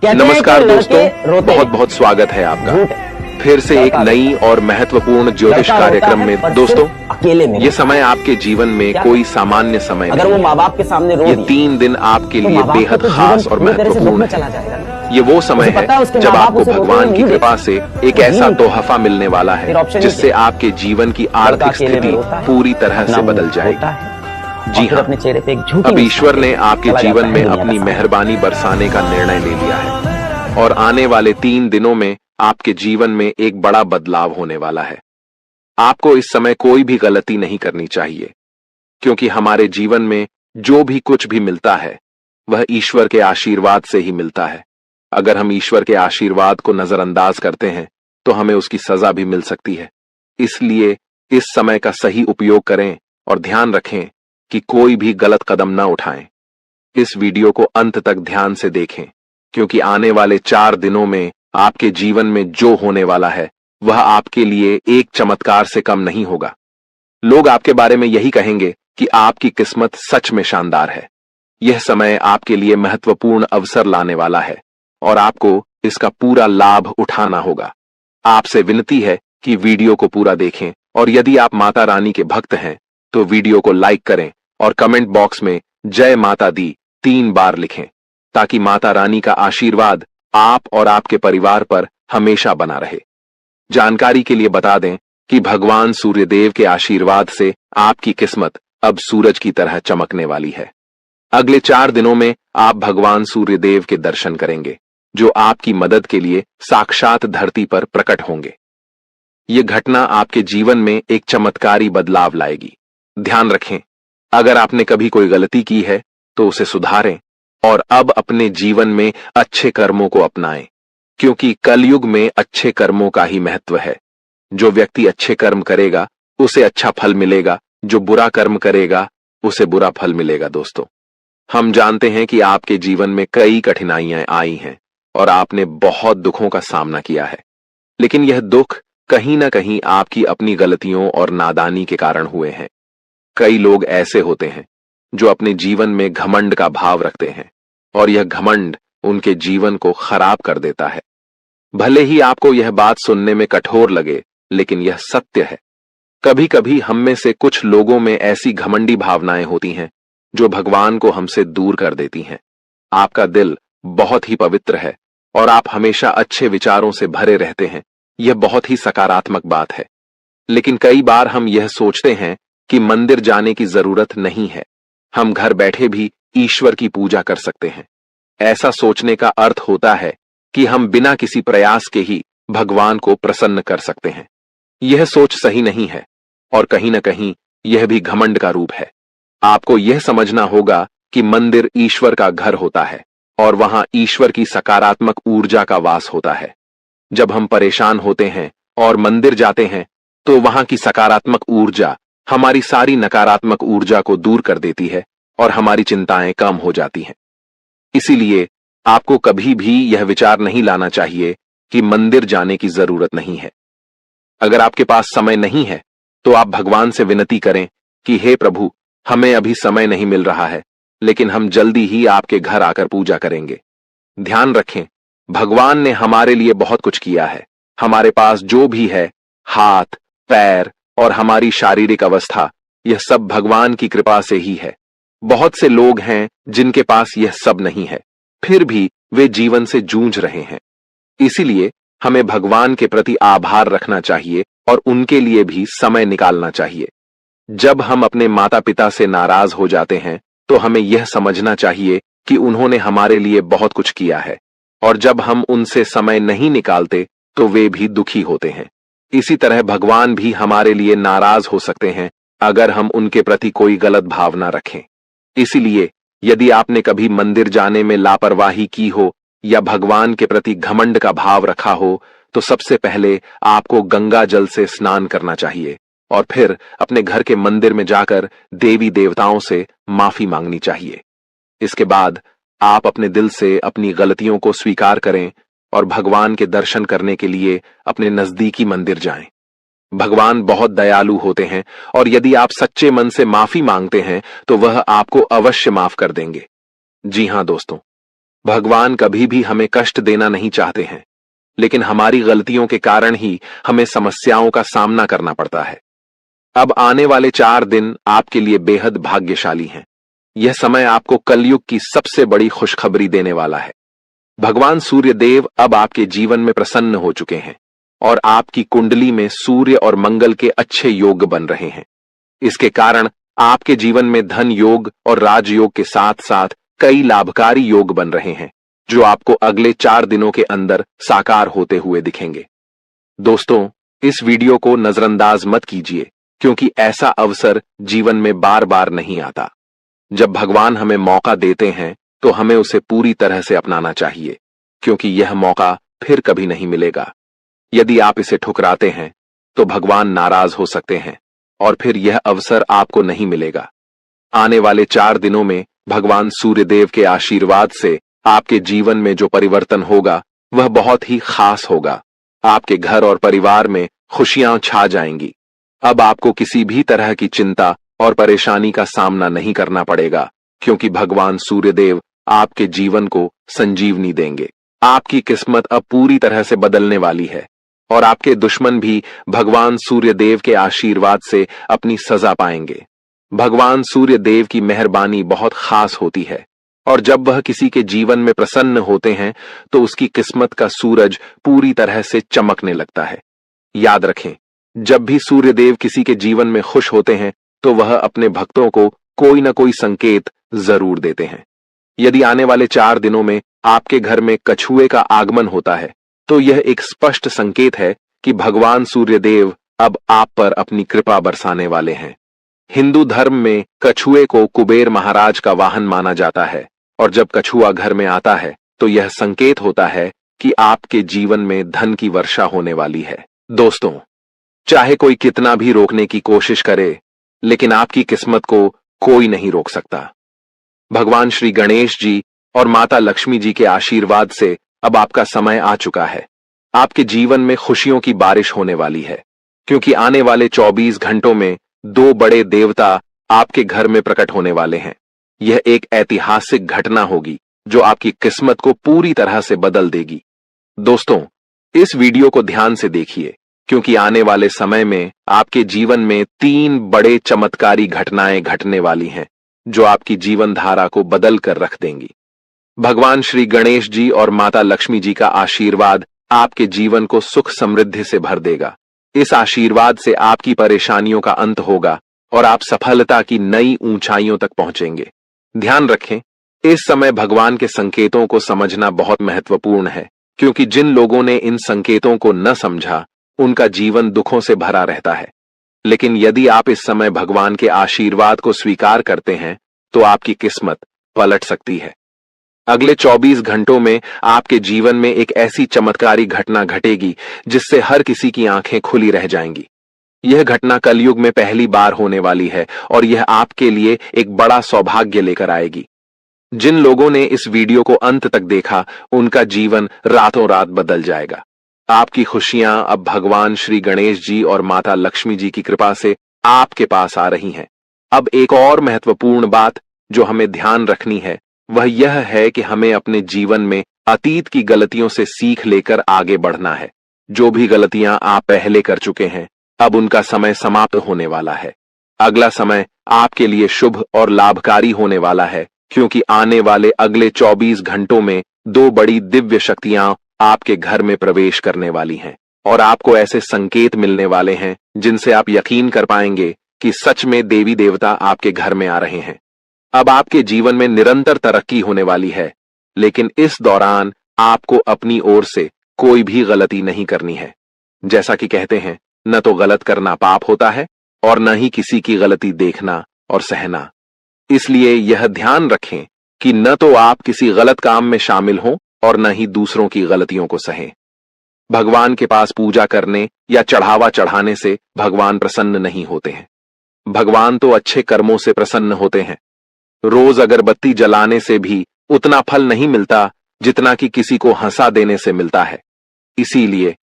नमस्कार दोस्तों, बहुत बहुत स्वागत है आपका फिर से एक नई और महत्वपूर्ण ज्योतिष कार्यक्रम में। दोस्तों, ये समय आपके जीवन में कोई सामान्य समय अगर वो माँ बाप के सामने रो ये 3 दिन आपके लिए बेहद खास और महत्वपूर्ण है। ये वो समय है जब आपको भगवान की कृपा से एक ऐसा तोहफा मिलने वाला है जिससे आपके जीवन की आर्थिक स्थिति पूरी तरह से बदल जाएगी। जी हाँ, अपने चेहरे पे एक झूठी अब ईश्वर ने आपके जीवन में अपनी मेहरबानी बरसाने का निर्णय ले लिया है और आने वाले 3 दिनों में आपके जीवन में एक बड़ा बदलाव होने वाला है। आपको इस समय कोई भी गलती नहीं करनी चाहिए, क्योंकि हमारे जीवन में जो भी कुछ भी मिलता है वह ईश्वर के आशीर्वाद से ही मिलता है। अगर हम ईश्वर के आशीर्वाद को नजरअंदाज करते हैं तो हमें उसकी सजा भी मिल सकती है। इसलिए इस समय का सही उपयोग करें और ध्यान रखें कि कोई भी गलत कदम न उठाएं। इस वीडियो को अंत तक ध्यान से देखें, क्योंकि आने वाले 4 दिनों में आपके जीवन में जो होने वाला है वह आपके लिए एक चमत्कार से कम नहीं होगा। लोग आपके बारे में यही कहेंगे कि आपकी किस्मत सच में शानदार है। यह समय आपके लिए महत्वपूर्ण अवसर लाने वाला है और आपको इसका पूरा लाभ उठाना होगा। आपसे विनती है कि वीडियो को पूरा देखें और यदि आप माता रानी के भक्त हैं तो वीडियो को लाइक करें और कमेंट बॉक्स में जय माता दी 3 बार लिखें, ताकि माता रानी का आशीर्वाद आप और आपके परिवार पर हमेशा बना रहे। जानकारी के लिए बता दें कि भगवान सूर्यदेव के आशीर्वाद से आपकी किस्मत अब सूरज की तरह चमकने वाली है। अगले 4 दिनों में आप भगवान सूर्यदेव के दर्शन करेंगे, जो आपकी मदद के लिए साक्षात धरती पर प्रकट होंगे। ये घटना आपके जीवन में एक चमत्कारी बदलाव लाएगी। ध्यान रखें, अगर आपने कभी कोई गलती की है तो उसे सुधारें और अब अपने जीवन में अच्छे कर्मों को अपनाएं, क्योंकि कलयुग में अच्छे कर्मों का ही महत्व है। जो व्यक्ति अच्छे कर्म करेगा उसे अच्छा फल मिलेगा, जो बुरा कर्म करेगा उसे बुरा फल मिलेगा। दोस्तों, हम जानते हैं कि आपके जीवन में कई कठिनाइयां आई हैं और आपने बहुत दुखों का सामना किया है, लेकिन यह दुख कहीं ना कहीं आपकी अपनी गलतियों और नादानी के कारण हुए हैं। कई लोग ऐसे होते हैं जो अपने जीवन में घमंड का भाव रखते हैं और यह घमंड उनके जीवन को खराब कर देता है। भले ही आपको यह बात सुनने में कठोर लगे, लेकिन यह सत्य है। कभी कभी हम में से कुछ लोगों में ऐसी घमंडी भावनाएं होती हैं जो भगवान को हमसे दूर कर देती हैं। आपका दिल बहुत ही पवित्र है और आप हमेशा अच्छे विचारों से भरे रहते हैं। यह बहुत ही सकारात्मक बात है, लेकिन कई बार हम यह सोचते हैं कि मंदिर जाने की जरूरत नहीं है, हम घर बैठे भी ईश्वर की पूजा कर सकते हैं। ऐसा सोचने का अर्थ होता है कि हम बिना किसी प्रयास के ही भगवान को प्रसन्न कर सकते हैं। यह सोच सही नहीं है और कहीं ना कहीं यह भी घमंड का रूप है। आपको यह समझना होगा कि मंदिर ईश्वर का घर होता है और वहां ईश्वर की सकारात्मक ऊर्जा का वास होता है। जब हम परेशान होते हैं और मंदिर जाते हैं तो वहां की सकारात्मक ऊर्जा हमारी सारी नकारात्मक ऊर्जा को दूर कर देती है और हमारी चिंताएं कम हो जाती हैं। इसीलिए आपको कभी भी यह विचार नहीं लाना चाहिए कि मंदिर जाने की जरूरत नहीं है। अगर आपके पास समय नहीं है तो आप भगवान से विनती करें कि हे प्रभु, हमें अभी समय नहीं मिल रहा है, लेकिन हम जल्दी ही आपके घर आकर पूजा करेंगे। ध्यान रखें, भगवान ने हमारे लिए बहुत कुछ किया है। हमारे पास जो भी है, हाथ, पैर और हमारी शारीरिक अवस्था, यह सब भगवान की कृपा से ही है। बहुत से लोग हैं जिनके पास यह सब नहीं है, फिर भी वे जीवन से जूझ रहे हैं। इसीलिए हमें भगवान के प्रति आभार रखना चाहिए और उनके लिए भी समय निकालना चाहिए। जब हम अपने माता पिता से नाराज हो जाते हैं तो हमें यह समझना चाहिए कि उन्होंने हमारे लिए बहुत कुछ किया है, और जब हम उनसे समय नहीं निकालते तो वे भी दुखी होते हैं। इसी तरह भगवान भी हमारे लिए नाराज हो सकते हैं अगर हम उनके प्रति कोई गलत भावना रखें। इसीलिए यदि आपने कभी मंदिर जाने में लापरवाही की हो या भगवान के प्रति घमंड का भाव रखा हो, तो सबसे पहले आपको गंगा जल से स्नान करना चाहिए और फिर अपने घर के मंदिर में जाकर देवी देवताओं से माफी मांगनी चाहिए। इसके बाद आप अपने दिल से अपनी गलतियों को स्वीकार करें और भगवान के दर्शन करने के लिए अपने नजदीकी मंदिर जाएं। भगवान बहुत दयालु होते हैं और यदि आप सच्चे मन से माफी मांगते हैं तो वह आपको अवश्य माफ कर देंगे। जी हां दोस्तों, भगवान कभी भी हमें कष्ट देना नहीं चाहते हैं, लेकिन हमारी गलतियों के कारण ही हमें समस्याओं का सामना करना पड़ता है। अब आने वाले 4 दिन आपके लिए बेहद भाग्यशाली हैं। यह समय आपको कलयुग की सबसे बड़ी खुशखबरी देने वाला है। भगवान सूर्य देव अब आपके जीवन में प्रसन्न हो चुके हैं और आपकी कुंडली में सूर्य और मंगल के अच्छे योग बन रहे हैं। इसके कारण आपके जीवन में धन योग और राजयोग के साथ साथ कई लाभकारी योग बन रहे हैं, जो आपको अगले 4 दिनों के अंदर साकार होते हुए दिखेंगे। दोस्तों, इस वीडियो को नजरअंदाज मत कीजिए, क्योंकि ऐसा अवसर जीवन में बार बार नहीं आता। जब भगवान हमें मौका देते हैं तो हमें उसे पूरी तरह से अपनाना चाहिए, क्योंकि यह मौका फिर कभी नहीं मिलेगा। यदि आप इसे ठुकराते हैं तो भगवान नाराज हो सकते हैं और फिर यह अवसर आपको नहीं मिलेगा। आने वाले 4 दिनों में भगवान सूर्यदेव के आशीर्वाद से आपके जीवन में जो परिवर्तन होगा वह बहुत ही खास होगा। आपके घर और परिवार में खुशियां छा जाएंगी। अब आपको किसी भी तरह की चिंता और परेशानी का सामना नहीं करना पड़ेगा, क्योंकि भगवान सूर्यदेव आपके जीवन को संजीवनी देंगे। आपकी किस्मत अब पूरी तरह से बदलने वाली है और आपके दुश्मन भी भगवान सूर्यदेव के आशीर्वाद से अपनी सजा पाएंगे। भगवान सूर्यदेव की मेहरबानी बहुत खास होती है और जब वह किसी के जीवन में प्रसन्न होते हैं तो उसकी किस्मत का सूरज पूरी तरह से चमकने लगता है। याद रखें, जब भी सूर्यदेव किसी के जीवन में खुश होते हैं तो वह अपने भक्तों को कोई न कोई संकेत जरूर देते हैं। यदि आने वाले 4 दिनों में आपके घर में कछुए का आगमन होता है तो यह एक स्पष्ट संकेत है कि भगवान सूर्यदेव अब आप पर अपनी कृपा बरसाने वाले हैं। हिंदू धर्म में कछुए को कुबेर महाराज का वाहन माना जाता है और जब कछुआ घर में आता है तो यह संकेत होता है कि आपके जीवन में धन की वर्षा होने वाली है। दोस्तों, चाहे कोई कितना भी रोकने की कोशिश करे, लेकिन आपकी किस्मत को कोई नहीं रोक सकता। भगवान श्री गणेश जी और माता लक्ष्मी जी के आशीर्वाद से अब आपका समय आ चुका है। आपके जीवन में खुशियों की बारिश होने वाली है, क्योंकि आने वाले 24 घंटों में 2 बड़े देवता आपके घर में प्रकट होने वाले हैं। यह एक ऐतिहासिक घटना होगी जो आपकी किस्मत को पूरी तरह से बदल देगी। दोस्तों, इस वीडियो को ध्यान से देखिए, क्योंकि आने वाले समय में आपके जीवन में 3 बड़े चमत्कारी घटनाएं घटने वाली हैं, जो आपकी जीवन धारा को बदल कर रख देंगी। भगवान श्री गणेश जी और माता लक्ष्मी जी का आशीर्वाद आपके जीवन को सुख समृद्धि से भर देगा। इस आशीर्वाद से आपकी परेशानियों का अंत होगा और आप सफलता की नई ऊंचाइयों तक पहुंचेंगे। ध्यान रखें, इस समय भगवान के संकेतों को समझना बहुत महत्वपूर्ण है, क्योंकि जिन लोगों ने इन संकेतों को न समझा उनका जीवन दुखों से भरा रहता है। लेकिन यदि आप इस समय भगवान के आशीर्वाद को स्वीकार करते हैं तो आपकी किस्मत पलट सकती है। अगले 24 घंटों में आपके जीवन में एक ऐसी चमत्कारी घटना घटेगी जिससे हर किसी की आंखें खुली रह जाएंगी। यह घटना कलयुग में पहली बार होने वाली है और यह आपके लिए एक बड़ा सौभाग्य लेकर आएगी। जिन लोगों ने इस वीडियो को अंत तक देखा उनका जीवन रातों रात बदल जाएगा। आपकी खुशियां अब भगवान श्री गणेश जी और माता लक्ष्मी जी की कृपा से आपके पास आ रही हैं। अब एक और महत्वपूर्ण बात जो हमें ध्यान रखनी है वह यह है कि हमें अपने जीवन में अतीत की गलतियों से सीख लेकर आगे बढ़ना है। जो भी गलतियां आप पहले कर चुके हैं, अब उनका समय समाप्त होने वाला है। अगला समय आपके लिए शुभ और लाभकारी होने वाला है, क्योंकि आने वाले अगले 24 घंटों में 2 बड़ी दिव्य शक्तियां आपके घर में प्रवेश करने वाली हैं और आपको ऐसे संकेत मिलने वाले हैं जिनसे आप यकीन कर पाएंगे कि सच में देवी देवता आपके घर में आ रहे हैं। अब आपके जीवन में निरंतर तरक्की होने वाली है, लेकिन इस दौरान आपको अपनी ओर से कोई भी गलती नहीं करनी है। जैसा कि कहते हैं, न तो गलत करना पाप होता है और न ही किसी की गलती देखना और सहना। इसलिए यह ध्यान रखें कि न तो आप किसी गलत काम में शामिल हों और न ही दूसरों की गलतियों को सहें। भगवान के पास पूजा करने या चढ़ावा चढ़ाने से भगवान प्रसन्न नहीं होते हैं। भगवान तो अच्छे कर्मों से प्रसन्न होते हैं। रोज अगरबत्ती जलाने से भी उतना फल नहीं मिलता जितना कि किसी को हंसा देने से मिलता है। इसीलिए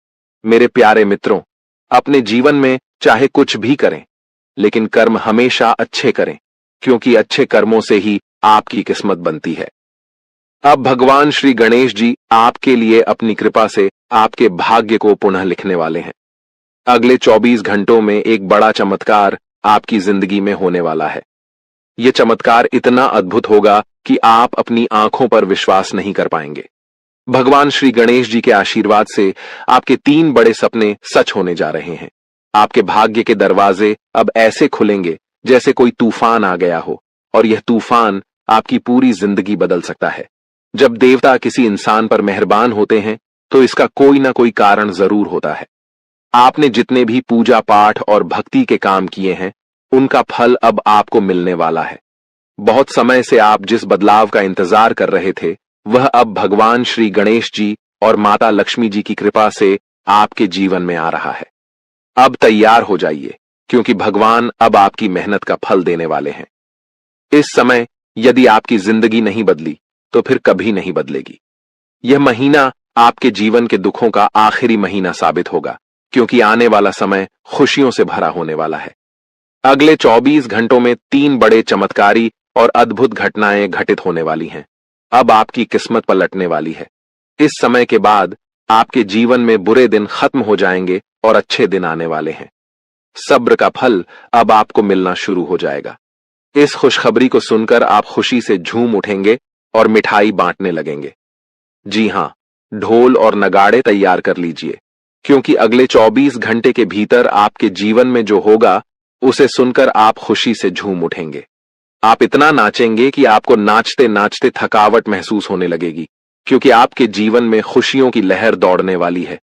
मेरे प्यारे मित्रों, अपने जीवन में चाहे कुछ भी करें, लेकिन कर्म हमेशा अच्छे करें, क्योंकि अच्छे कर्मों से ही आपकी किस्मत बनती है। अब भगवान श्री गणेश जी आपके लिए अपनी कृपा से आपके भाग्य को पुनः लिखने वाले हैं। अगले 24 घंटों में एक बड़ा चमत्कार आपकी जिंदगी में होने वाला है। यह चमत्कार इतना अद्भुत होगा कि आप अपनी आंखों पर विश्वास नहीं कर पाएंगे। भगवान श्री गणेश जी के आशीर्वाद से आपके 3 बड़े सपने सच होने जा रहे हैं। आपके भाग्य के दरवाजे अब ऐसे खुलेंगे जैसे कोई तूफान आ गया हो, और यह तूफान आपकी पूरी जिंदगी बदल सकता है। जब देवता किसी इंसान पर मेहरबान होते हैं तो इसका कोई ना कोई कारण जरूर होता है। आपने जितने भी पूजा पाठ और भक्ति के काम किए हैं उनका फल अब आपको मिलने वाला है। बहुत समय से आप जिस बदलाव का इंतजार कर रहे थे वह अब भगवान श्री गणेश जी और माता लक्ष्मी जी की कृपा से आपके जीवन में आ रहा है। अब तैयार हो जाइए, क्योंकि भगवान अब आपकी मेहनत का फल देने वाले हैं। इस समय यदि आपकी जिंदगी नहीं बदली तो फिर कभी नहीं बदलेगी। यह महीना आपके जीवन के दुखों का आखिरी महीना साबित होगा, क्योंकि आने वाला समय खुशियों से भरा होने वाला है। अगले 24 घंटों में 3 बड़े चमत्कारी और अद्भुत घटनाएं घटित होने वाली हैं। अब आपकी किस्मत पलटने वाली है। इस समय के बाद आपके जीवन में बुरे दिन खत्म हो जाएंगे और अच्छे दिन आने वाले हैं। सब्र का फल अब आपको मिलना शुरू हो जाएगा। इस खुशखबरी को सुनकर आप खुशी से झूम उठेंगे और मिठाई बांटने लगेंगे। जी हां, ढोल और नगाड़े तैयार कर लीजिए, क्योंकि अगले 24 घंटे के भीतर आपके जीवन में जो होगा उसे सुनकर आप खुशी से झूम उठेंगे। आप इतना नाचेंगे कि आपको नाचते नाचते थकावट महसूस होने लगेगी, क्योंकि आपके जीवन में खुशियों की लहर दौड़ने वाली है।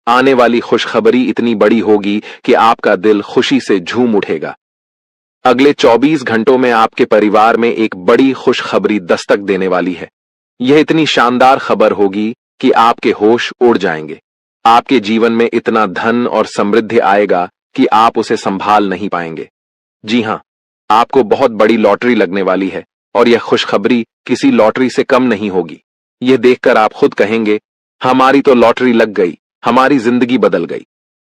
आने वाली खुशखबरी इतनी बड़ी होगी कि आपका दिल खुशी से झूम उठेगा। अगले 24 घंटों में आपके परिवार में एक बड़ी खुशखबरी दस्तक देने वाली है। यह इतनी शानदार खबर होगी कि आपके होश उड़ जाएंगे। आपके जीवन में इतना धन और समृद्धि आएगा कि आप उसे संभाल नहीं पाएंगे। जी हां, आपको बहुत बड़ी लॉटरी लगने वाली है, और यह खुशखबरी किसी लॉटरी से कम नहीं होगी। यह देखकर आप खुद कहेंगे, हमारी तो लॉटरी लग गई, हमारी जिंदगी बदल गई।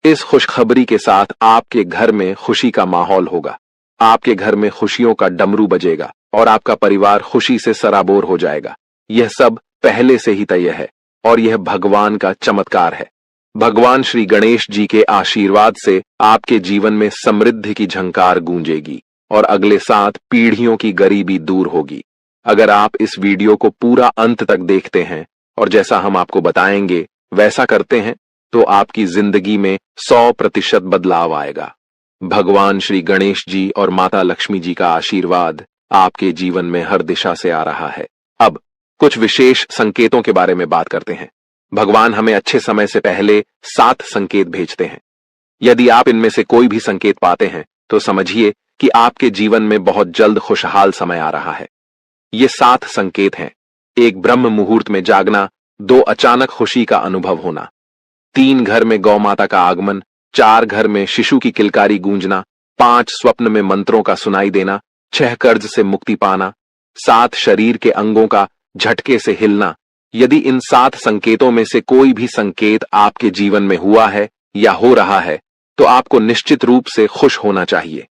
इस खुशखबरी के साथ आपके घर में खुशी का माहौल होगा। आपके घर में खुशियों का डमरू बजेगा और आपका परिवार खुशी से सराबोर हो जाएगा। यह सब पहले से ही तय है, और यह भगवान का चमत्कार है। भगवान श्री गणेश जी के आशीर्वाद से आपके जीवन में समृद्धि की झंकार गूंजेगी और अगले 7 पीढ़ियों की गरीबी दूर होगी। अगर आप इस वीडियो को पूरा अंत तक देखते हैं और जैसा हम आपको बताएंगे वैसा करते हैं तो आपकी जिंदगी में 100% बदलाव आएगा। भगवान श्री गणेश जी और माता लक्ष्मी जी का आशीर्वाद आपके जीवन में हर दिशा से आ रहा है। अब कुछ विशेष संकेतों के बारे में बात करते हैं। भगवान हमें अच्छे समय से पहले 7 संकेत भेजते हैं। यदि आप इनमें से कोई भी संकेत पाते हैं तो समझिए कि आपके जीवन में बहुत जल्द खुशहाल समय आ रहा है। ये 7 संकेत हैं। 1 ब्रह्म मुहूर्त में जागना, 2 अचानक खुशी का अनुभव होना, 3 घर में गौ माता का आगमन, 4 घर में शिशु की किलकारी गूंजना, 5 स्वप्न में मंत्रों का सुनाई देना, 6 कर्ज से मुक्ति पाना, 7 शरीर के अंगों का झटके से हिलना। यदि इन 7 संकेतों में से कोई भी संकेत आपके जीवन में हुआ है या हो रहा है तो आपको निश्चित रूप से खुश होना चाहिए।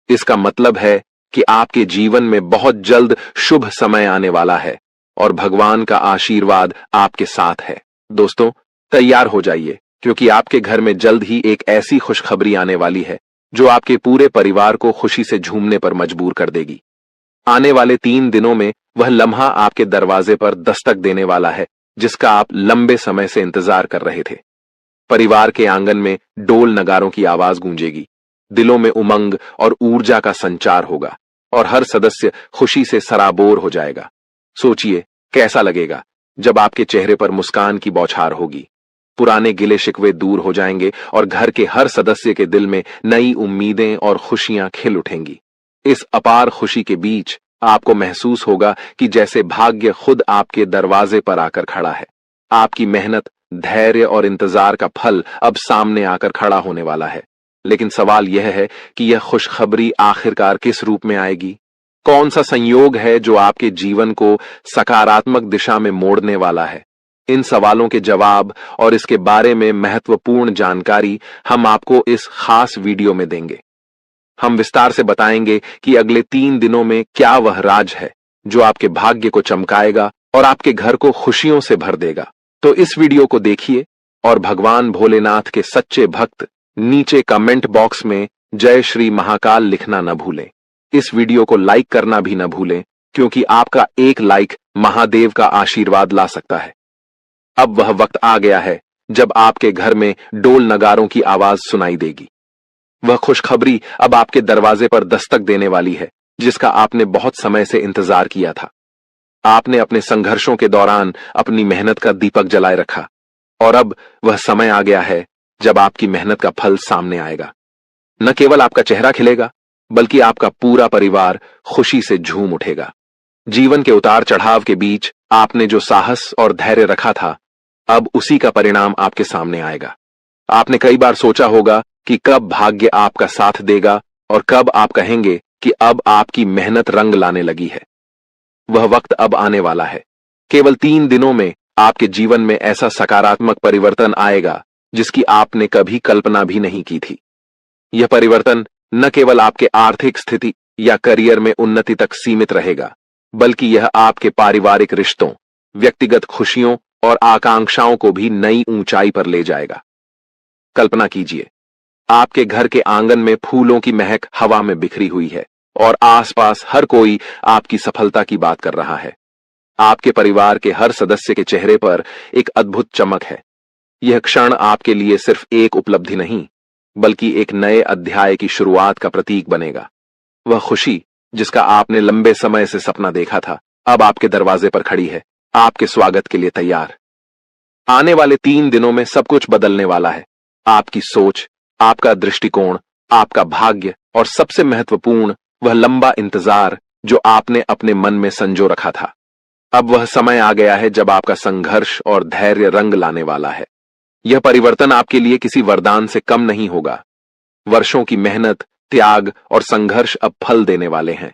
इसका मतलब है कि आपके जीवन में बहुत जल्द शुभ समय आने वाला है और भगवान का आशीर्वाद आपके साथ है। दोस्तों, तैयार हो जाइए, क्योंकि आपके घर में जल्द ही एक ऐसी खुशखबरी आने वाली है जो आपके पूरे परिवार को खुशी से झूमने पर मजबूर कर देगी। आने वाले 3 दिनों में वह लम्हा आपके दरवाजे पर दस्तक देने वाला है जिसका आप लंबे समय से इंतजार कर रहे थे। परिवार के आंगन में डोल नगारों की आवाज गूंजेगी, दिलों में उमंग और ऊर्जा का संचार होगा और हर सदस्य खुशी से सराबोर हो जाएगा। सोचिए कैसा लगेगा जब आपके चेहरे पर मुस्कान की बौछार होगी। पुराने गिले शिकवे दूर हो जाएंगे और घर के हर सदस्य के दिल में नई उम्मीदें और खुशियां खिल उठेंगी। इस अपार खुशी के बीच आपको महसूस होगा कि जैसे भाग्य खुद आपके दरवाजे पर आकर खड़ा है। आपकी मेहनत, धैर्य और इंतजार का फल अब सामने आकर खड़ा होने वाला है। लेकिन सवाल यह है कि यह खुशखबरी आखिरकार किस रूप में आएगी? कौन सा संयोग है जो आपके जीवन को सकारात्मक दिशा में मोड़ने वाला है? इन सवालों के जवाब और इसके बारे में महत्वपूर्ण जानकारी हम आपको इस खास वीडियो में देंगे। हम विस्तार से बताएंगे कि अगले 3 दिनों में क्या वह राज है जो आपके भाग्य को चमकाएगा और आपके घर को खुशियों से भर देगा। तो इस वीडियो को देखिए और भगवान भोलेनाथ के सच्चे भक्त नीचे कमेंट बॉक्स में जय श्री महाकाल लिखना न भूलें। इस वीडियो को लाइक करना भी न भूलें, क्योंकि आपका एक लाइक महादेव का आशीर्वाद ला सकता है। अब वह वक्त आ गया है जब आपके घर में डोल नगारों की आवाज सुनाई देगी। वह खुशखबरी अब आपके दरवाजे पर दस्तक देने वाली है, जिसका आपने बहुत समय से इंतजार किया था। आपने अपने संघर्षों के दौरान अपनी मेहनत का दीपक जलाए रखा, और अब वह समय आ गया है जब आपकी मेहनत का फल सामने आएगा। न केवल आपका चेहरा खिलेगा, बल्कि आपका पूरा परिवार खुशी से झूम उठेगा। जीवन के उतार चढ़ाव के बीच आपने जो साहस और धैर्य रखा था, अब उसी का परिणाम आपके सामने आएगा। आपने कई बार सोचा होगा कि कब भाग्य आपका साथ देगा और कब आप कहेंगे कि अब आपकी मेहनत रंग लाने लगी है। वह वक्त अब आने वाला है। केवल 3 दिनों में आपके जीवन में ऐसा सकारात्मक परिवर्तन आएगा जिसकी आपने कभी कल्पना भी नहीं की थी। यह परिवर्तन न केवल आपके आर्थिक स्थिति या करियर में उन्नति तक सीमित रहेगा, बल्कि यह आपके पारिवारिक रिश्तों, व्यक्तिगत खुशियों और आकांक्षाओं को भी नई ऊंचाई पर ले जाएगा। कल्पना कीजिए, आपके घर के आंगन में फूलों की महक हवा में बिखरी हुई है और आसपास हर कोई आपकी सफलता की बात कर रहा है। आपके परिवार के हर सदस्य के चेहरे पर एक अद्भुत चमक है। यह क्षण आपके लिए सिर्फ एक उपलब्धि नहीं, बल्कि एक नए अध्याय की शुरुआत का प्रतीक बनेगा। वह खुशी जिसका आपने लंबे समय से सपना देखा था, अब आपके दरवाजे पर खड़ी है, आपके स्वागत के लिए तैयार। आने वाले 3 दिनों में सब कुछ बदलने वाला है। आपकी सोच, आपका दृष्टिकोण, आपका भाग्य और सबसे महत्वपूर्ण वह लंबा इंतजार जो आपने अपने मन में संजो रखा था। अब वह समय आ गया है जब आपका संघर्ष और धैर्य रंग लाने वाला है। यह परिवर्तन आपके लिए किसी वरदान से कम नहीं होगा। वर्षों की मेहनत, त्याग और संघर्ष अब फल देने वाले हैं।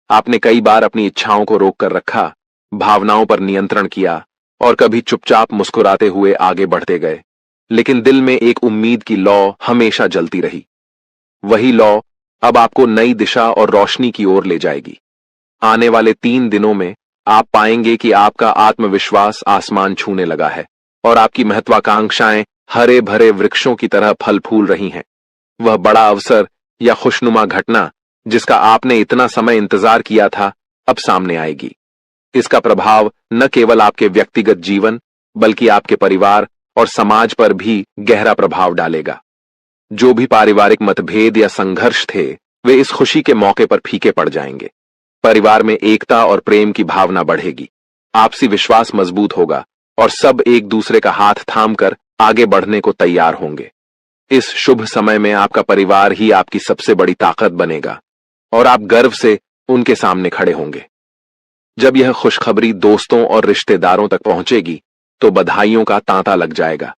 आपने कई बार अपनी इच्छाओं को रोक कर रखा, भावनाओं पर नियंत्रण किया और कभी चुपचाप मुस्कुराते हुए आगे बढ़ते गए, लेकिन दिल में एक उम्मीद की लौ हमेशा जलती रही। वही लौ अब आपको नई दिशा और रोशनी की ओर ले जाएगी। आने वाले 3 दिनों में आप पाएंगे कि आपका आत्मविश्वास आसमान छूने लगा है और आपकी महत्वाकांक्षाएं हरे भरे वृक्षों की तरह फल फूल रही हैं। वह बड़ा अवसर या खुशनुमा घटना जिसका आपने इतना समय इंतजार किया था, अब सामने आएगी। इसका प्रभाव न केवल आपके व्यक्तिगत जीवन, बल्कि आपके परिवार और समाज पर भी गहरा प्रभाव डालेगा। जो भी पारिवारिक मतभेद या संघर्ष थे, वे इस खुशी के मौके पर फीके पड़ जाएंगे। परिवार में एकता और प्रेम की भावना बढ़ेगी, आपसी विश्वास मजबूत होगा और सब एक दूसरे का हाथ थामकर आगे बढ़ने को तैयार होंगे। इस शुभ समय में आपका परिवार ही आपकी सबसे बड़ी ताकत बनेगा और आप गर्व से उनके सामने खड़े होंगे। जब यह खुशखबरी दोस्तों और रिश्तेदारों तक पहुंचेगी, तो बधाइयों का तांता लग जाएगा।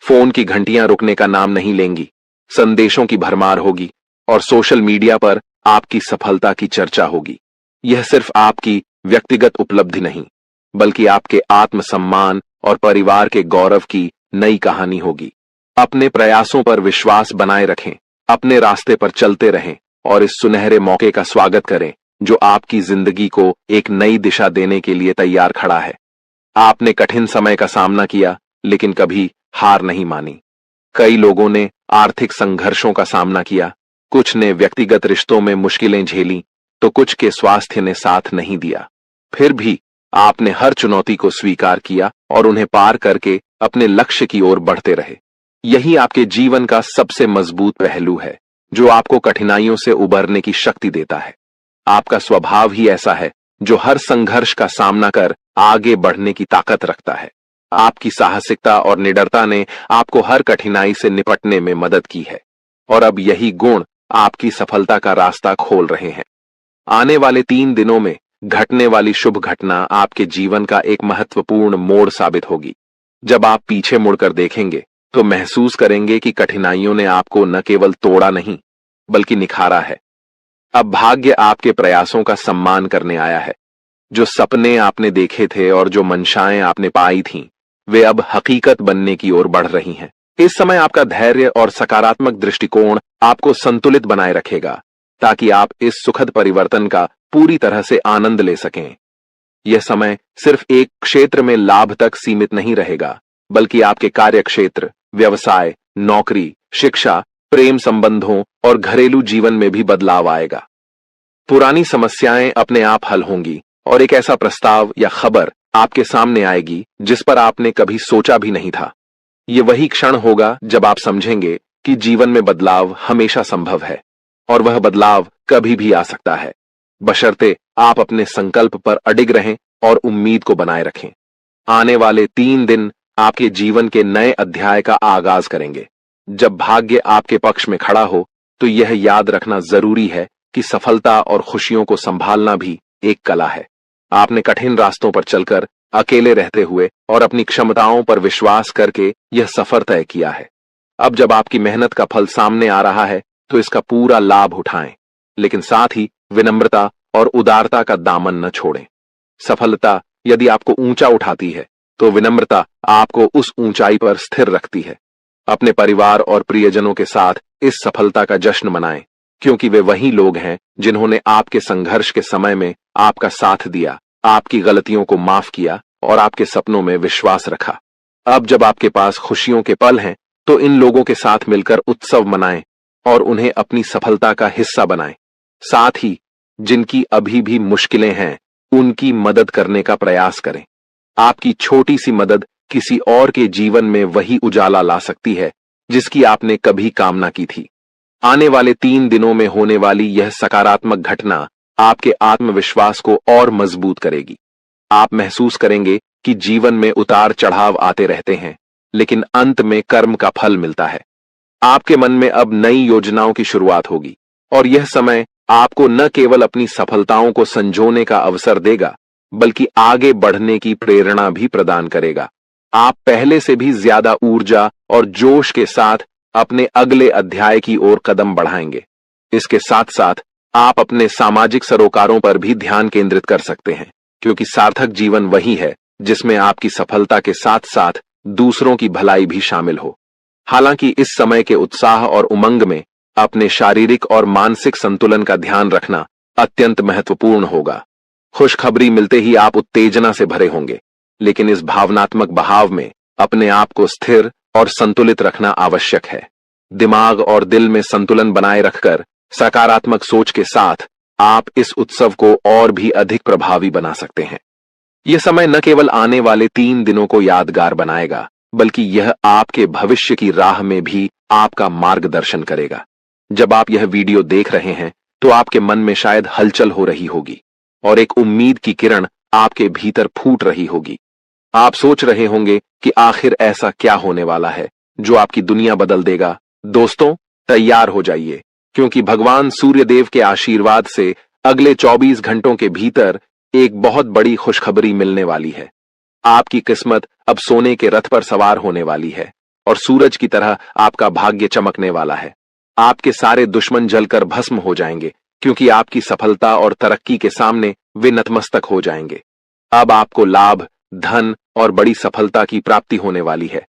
फोन की घंटियां रुकने का नाम नहीं लेंगी, संदेशों की भरमार होगी और सोशल मीडिया पर आपकी सफलता की चर्चा होगी। यह सिर्फ आपकी व्यक्तिगत उपलब्धि नहीं, बल्कि आपके आत्मसम्मान और परिवार के गौरव की नई कहानी होगी। अपने प्रयासों पर विश्वास बनाए रखें, अपने रास्ते पर चलते रहें और इस सुनहरे मौके का स्वागत करें जो आपकी जिंदगी को एक नई दिशा देने के लिए तैयार खड़ा है। आपने कठिन समय का सामना किया, लेकिन कभी हार नहीं मानी। कई लोगों ने आर्थिक संघर्षों का सामना किया, कुछ ने व्यक्तिगत रिश्तों में मुश्किलें झेली, तो कुछ के स्वास्थ्य ने साथ नहीं दिया। फिर भी आपने हर चुनौती को स्वीकार किया और उन्हें पार करके अपने लक्ष्य की ओर बढ़ते रहे। यही आपके जीवन का सबसे मजबूत पहलू है, जो आपको कठिनाइयों से उबरने की शक्ति देता है। आपका स्वभाव ही ऐसा है जो हर संघर्ष का सामना कर आगे बढ़ने की ताकत रखता है। आपकी साहसिकता और निडरता ने आपको हर कठिनाई से निपटने में मदद की है और अब यही गुण आपकी सफलता का रास्ता खोल रहे हैं। आने वाले 3 दिनों में घटने वाली शुभ घटना आपके जीवन का एक महत्वपूर्ण मोड़ साबित होगी। जब आप पीछे मुड़कर देखेंगे, तो महसूस करेंगे कि कठिनाइयों ने आपको न केवल तोड़ा नहीं, बल्कि निखारा है। अब भाग्य आपके प्रयासों का सम्मान करने आया है। जो सपने आपने देखे थे और जो मंशाएं आपने पाई थीं, वे अब हकीकत बनने की ओर बढ़ रही हैं। इस समय आपका धैर्य और सकारात्मक दृष्टिकोण आपको संतुलित बनाए रखेगा, ताकि आप इस सुखद परिवर्तन का पूरी तरह से आनंद ले सकें। यह समय सिर्फ एक क्षेत्र में लाभ तक सीमित नहीं रहेगा, बल्कि आपके कार्य क्षेत्र, व्यवसाय, नौकरी, शिक्षा, प्रेम संबंधों और घरेलू जीवन में भी बदलाव आएगा। पुरानी समस्याएं अपने आप हल होंगी और एक ऐसा प्रस्ताव या खबर आपके सामने आएगी जिस पर आपने कभी सोचा भी नहीं था। ये वही क्षण होगा जब आप समझेंगे कि जीवन में बदलाव हमेशा संभव है और वह बदलाव कभी भी आ सकता है, बशर्ते आप अपने संकल्प पर अडिग रहें और उम्मीद को बनाए रखें। आने वाले 3 दिन आपके जीवन के नए अध्याय का आगाज करेंगे। जब भाग्य आपके पक्ष में खड़ा हो तो यह याद रखना जरूरी है कि सफलता और खुशियों को संभालना भी एक कला है। आपने कठिन रास्तों पर चलकर, अकेले रहते हुए और अपनी क्षमताओं पर विश्वास करके यह सफर तय किया है। अब जब आपकी मेहनत का फल सामने आ रहा है तो इसका पूरा लाभ उठाएं, लेकिन साथ ही विनम्रता और उदारता का दामन न छोड़ें। सफलता यदि आपको ऊंचा उठाती है तो विनम्रता आपको उस ऊंचाई पर स्थिर रखती है। अपने परिवार और प्रियजनों के साथ इस सफलता का जश्न मनाएं, क्योंकि वे वही लोग हैं जिन्होंने आपके संघर्ष के समय में आपका साथ दिया, आपकी गलतियों को माफ किया और आपके सपनों में विश्वास रखा। अब जब आपके पास खुशियों के पल हैं तो इन लोगों के साथ मिलकर उत्सव मनाएं और उन्हें अपनी सफलता का हिस्सा बनाएं। साथ ही जिनकी अभी भी मुश्किलें हैं उनकी मदद करने का प्रयास करें। आपकी छोटी सी मदद किसी और के जीवन में वही उजाला ला सकती है जिसकी आपने कभी कामना की थी। आने वाले 3 दिनों में होने वाली यह सकारात्मक घटना आपके आत्मविश्वास को और मजबूत करेगी। आप महसूस करेंगे कि जीवन में उतार चढ़ाव आते रहते हैं, लेकिन अंत में कर्म का फल मिलता है। आपके मन में अब नई योजनाओं की शुरुआत होगी और यह समय आपको न केवल अपनी सफलताओं को संजोने का अवसर देगा, बल्कि आगे बढ़ने की प्रेरणा भी प्रदान करेगा। आप पहले से भी ज्यादा ऊर्जा और जोश के साथ अपने अगले अध्याय की ओर कदम बढ़ाएंगे। इसके साथ साथ आप अपने सामाजिक सरोकारों पर भी ध्यान केंद्रित कर सकते हैं, क्योंकि सार्थक जीवन वही है जिसमें आपकी सफलता के साथ साथ दूसरों की भलाई भी शामिल हो। हालांकि इस समय के उत्साह और उमंग में अपने शारीरिक और मानसिक संतुलन का ध्यान रखना अत्यंत महत्वपूर्ण होगा। खुशखबरी मिलते ही आप उत्तेजना से भरे होंगे, लेकिन इस भावनात्मक बहाव में अपने आप को स्थिर और संतुलित रखना आवश्यक है। दिमाग और दिल में संतुलन बनाए रखकर सकारात्मक सोच के साथ आप इस उत्सव को और भी अधिक प्रभावी बना सकते हैं। यह समय न केवल आने वाले 3 दिनों को यादगार बनाएगा, बल्कि यह आपके भविष्य की राह में भी आपका मार्गदर्शन करेगा। जब आप यह वीडियो देख रहे हैं तो आपके मन में शायद हलचल हो रही होगी और एक उम्मीद की किरण आपके भीतर फूट रही होगी। आप सोच रहे होंगे कि आखिर ऐसा क्या होने वाला है जो आपकी दुनिया बदल देगा। दोस्तों, तैयार हो जाइए, क्योंकि भगवान सूर्यदेव के आशीर्वाद से अगले 24 घंटों के भीतर एक बहुत बड़ी खुशखबरी मिलने वाली है। आपकी किस्मत अब सोने के रथ पर सवार होने वाली है और सूरज की तरह आपका भाग्य चमकने वाला है। आपके सारे दुश्मन जलकर भस्म हो जाएंगे, क्योंकि आपकी सफलता और तरक्की के सामने वे नतमस्तक हो जाएंगे। अब आपको लाभ, धन और बड़ी सफलता की प्राप्ति होने वाली है।